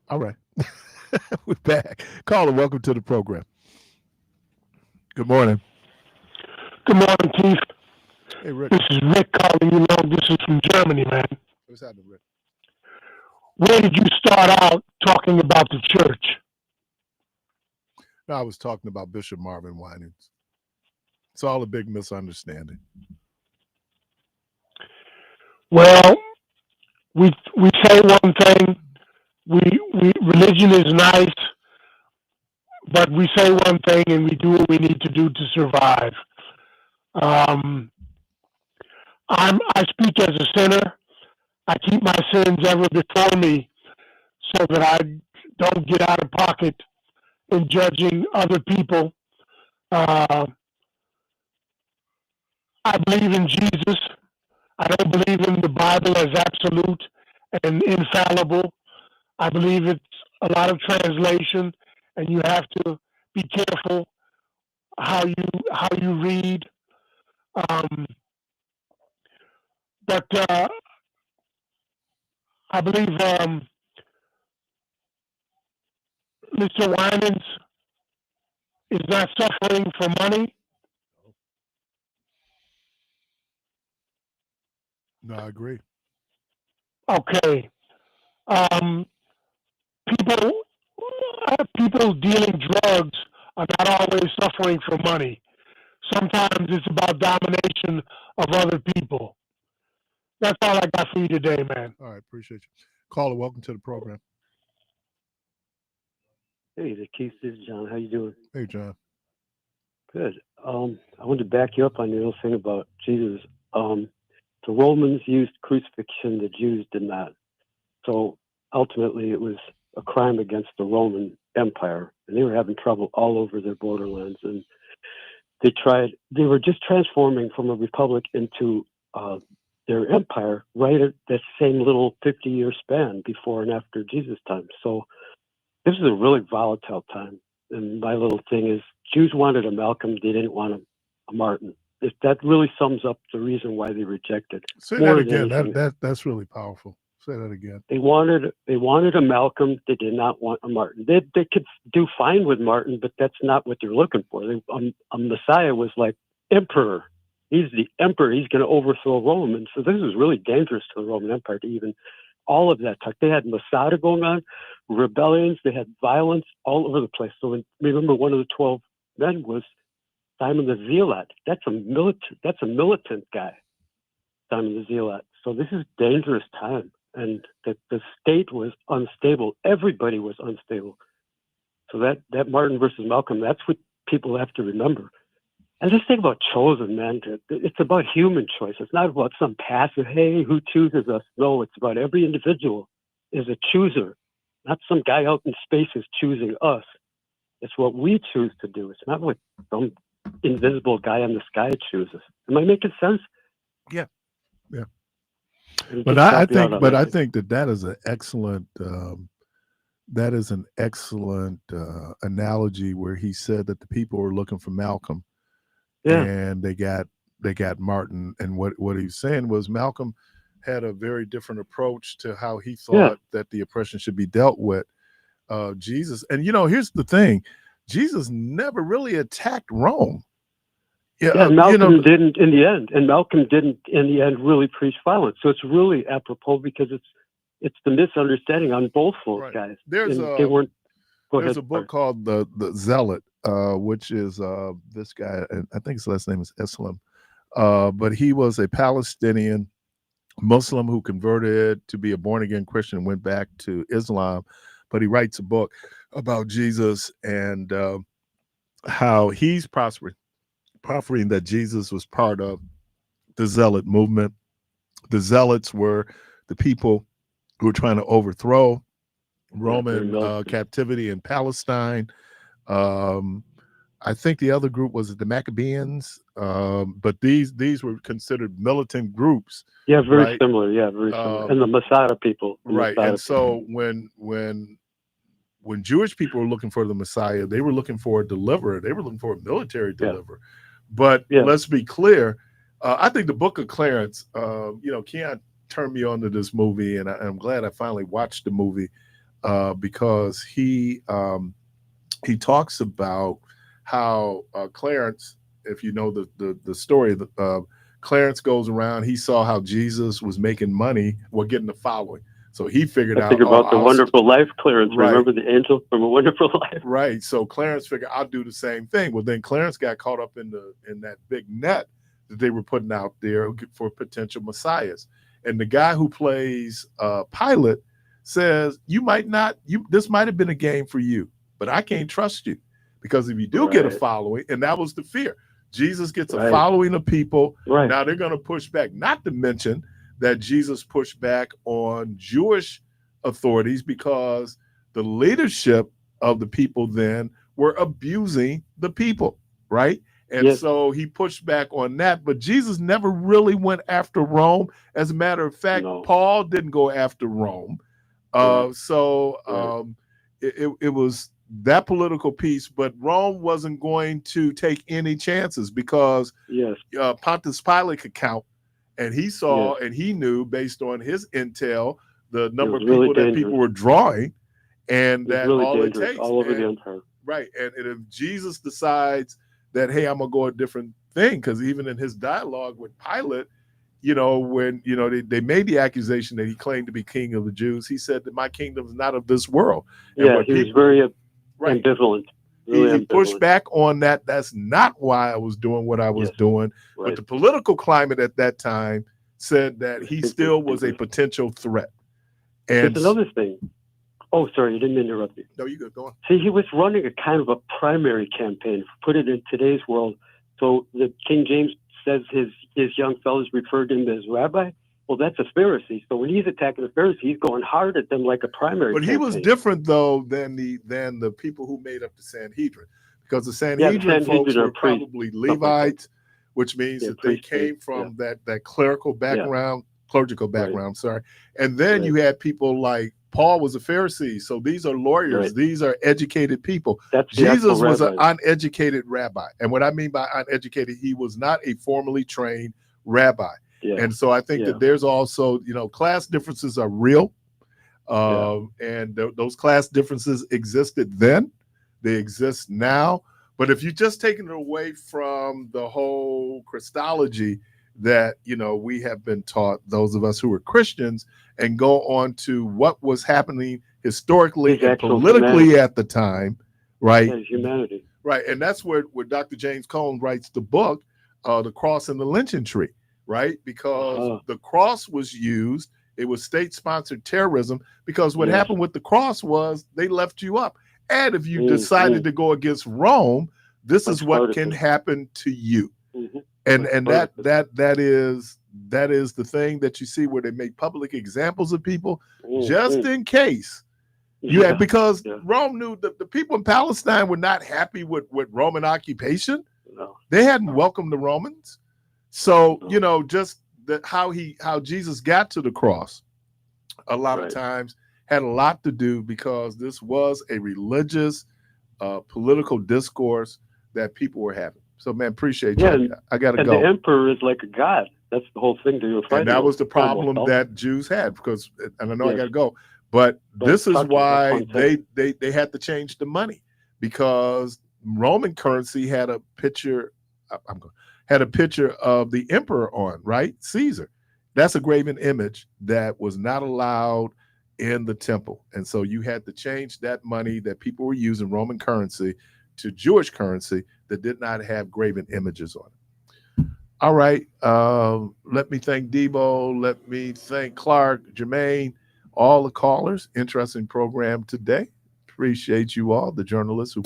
All right. We're back. Caller, welcome to the program. Good morning. Good morning, Keith. Hey, Rick. This is Rick calling you long distance from Germany, man. What's happening, Rick? Where did you start out talking about the church? No, I was talking about Bishop Marvin Winans. It's all a big misunderstanding. Well, we say one thing. We religion is nice, but we say one thing and we do what we need to do to survive. I speak as a sinner. I keep my sins ever before me so that I don't get out of pocket in judging other people. I believe in Jesus. I don't believe in the Bible as absolute and infallible. I believe it's a lot of translation, and you have to be careful how you read. But I believe Mr. Winans is not suffering for money. No, I agree. Okay. People dealing drugs are not always suffering for money. Sometimes it's about domination of other people. That's all I got for you today, man. All right, appreciate you. Caller, welcome to the program. Hey, the Keith, this is John. How you doing? Hey, John. Good. I wanted to back you up on your little thing about Jesus. The Romans used crucifixion, the Jews did not. So ultimately, it was a crime against the Roman Empire, and they were having trouble all over their borderlands. And they were just transforming from a republic into their empire right at that same little 50-year span before and after Jesus' time. So this is a really volatile time. And my little thing is Jews wanted a Malcolm, they didn't want a Martin. That really sums up the reason why they rejected. Say that again. That's really powerful. Say that again. They wanted a Malcolm. They did not want a Martin. They could do fine with Martin, but that's not what they're looking for. A Messiah was like emperor. He's the emperor. He's going to overthrow Rome. And so this was really dangerous to the Roman Empire to even all of that talk. They had Masada going on, rebellions. They had violence all over the place. So remember, one of the 12 men was Simon the Zealot. That's a militant guy, Simon the Zealot. So this is a dangerous time. And the state was unstable. Everybody was unstable. So that Martin versus Malcolm, that's what people have to remember. And this thing about chosen, man, it's about human choice. It's not about some passive, hey, who chooses us? No, it's about every individual is a chooser. Not some guy out in space is choosing us. It's what we choose to do. It's not what some invisible guy in the sky chooses. Am I making sense? Yeah. Yeah. But I think that is an excellent analogy where he said that the people were looking for Malcolm, and they got Martin. And what he's saying was Malcolm had a very different approach to how he thought that the oppression should be dealt with. Jesus, and here's the thing: Jesus never really attacked Rome. Malcolm didn't in the end, and Malcolm didn't in the end really preach violence. So it's really apropos because it's the misunderstanding on both folks, guys. There's a book called the Zealot, which is this guy, and I think his last name is Islam, but he was a Palestinian Muslim who converted to be a born again Christian and went back to Islam. But he writes a book about Jesus and how he's proffering that Jesus was part of the Zealot movement. The Zealots were the people who were trying to overthrow Roman captivity in Palestine. I think the other group was the Maccabees, but these were considered militant groups. Yeah, very similar. Yeah, very similar. And the Masada people. So when Jewish people were looking for the Messiah, they were looking for a deliverer. They were looking for a military deliverer. But let's be clear. I think the Book of Clarence, Keon turned me on to this movie, and I'm glad I finally watched the movie. because he talks about how Clarence, if you know the story, Clarence goes around. He saw how Jesus was making money while getting the following. So he figured out. Think about The Wonderful Life, Clarence. Right. Remember the angel from A Wonderful Life? Right. So Clarence figured, I'll do the same thing. Well, then Clarence got caught up in that big net that they were putting out there for potential messiahs. And the guy who plays Pilate says, this might have been a game for you, but I can't trust you, because if you do get a following, and that was the fear, Jesus gets a following of people. Right. Now they're going to push back, not to mention that Jesus pushed back on Jewish authorities because the leadership of the people then were abusing the people, right? And so he pushed back on that, but Jesus never really went after Rome. As a matter of fact, Paul didn't go after Rome. It was that political piece, but Rome wasn't going to take any chances because Pontius Pilate could count, and he saw and he knew based on his intel the number of people that people were drawing, and that all it takes. All over the empire. Right. And if Jesus decides that, hey, I'm gonna go a different thing, because even in his dialogue with Pilate, when they made the accusation that he claimed to be king of the Jews, he said that my kingdom is not of this world. And he was very ambivalent. Really he pushed back on that. That's not why I was doing what I was doing. But the political climate at that time said that he still was a potential threat. And there's another thing. Oh, sorry, I didn't interrupt you. No, you good. Go on. See, he was running a kind of a primary campaign, put it in today's world. So the King James says his young fellows referred to him as rabbi. Well, that's a Pharisee. So when he's attacking a Pharisee, he's going hard at them like a primary But campaign. he was different, though, than the people who made up the Sanhedrin. Because the Sanhedrin folks were probably Levites, which means that they came from that clerical background, clerical background, sorry. And then you had people like Paul was a Pharisee. So these are lawyers. These are educated people. Jesus was an uneducated rabbi. And what I mean by uneducated, he was not a formally trained rabbi. And so I think that there's also, class differences are real. And those class differences existed then. They exist now. But if you're just taking it away from the whole Christology that, we have been taught, those of us who are Christians, and go on to what was happening historically and politically at the time, right? Humanity. Right. And that's where Dr. James Cone writes the book, The Cross and the Lynching Tree, right? Because the cross was used. It was state-sponsored terrorism, because what happened with the cross was they left you up. And if you decided to go against Rome, this is what can happen to you. And that is the thing that you see where they make public examples of people just in case. Because Rome knew that the people in Palestine were not happy with Roman occupation. No. They hadn't welcomed the Romans. So, just how Jesus got to the cross a lot of times had a lot to do because this was a religious, political discourse that people were having. So, man, appreciate you. I got to go. And the emperor is like a god. That's the whole thing that you're fighting. And that was the problem that Jews had, because, and I know I got to go, but this is why they had to change the money, because Roman currency had a picture. Had a picture of the emperor on, right? Caesar. That's a graven image that was not allowed in the temple. And so you had to change that money that people were using, Roman currency, to Jewish currency that did not have graven images on it. All right. Let me thank Debo. Let me thank Clark, Jermaine, all the callers. Interesting program today. Appreciate you all, the journalists who.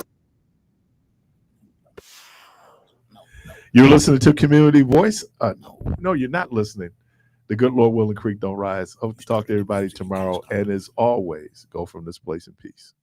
You're listening to Community Voice? No, you're not listening. The good Lord willing, creek don't rise. Hope to talk to everybody tomorrow. And as always, go from this place in peace.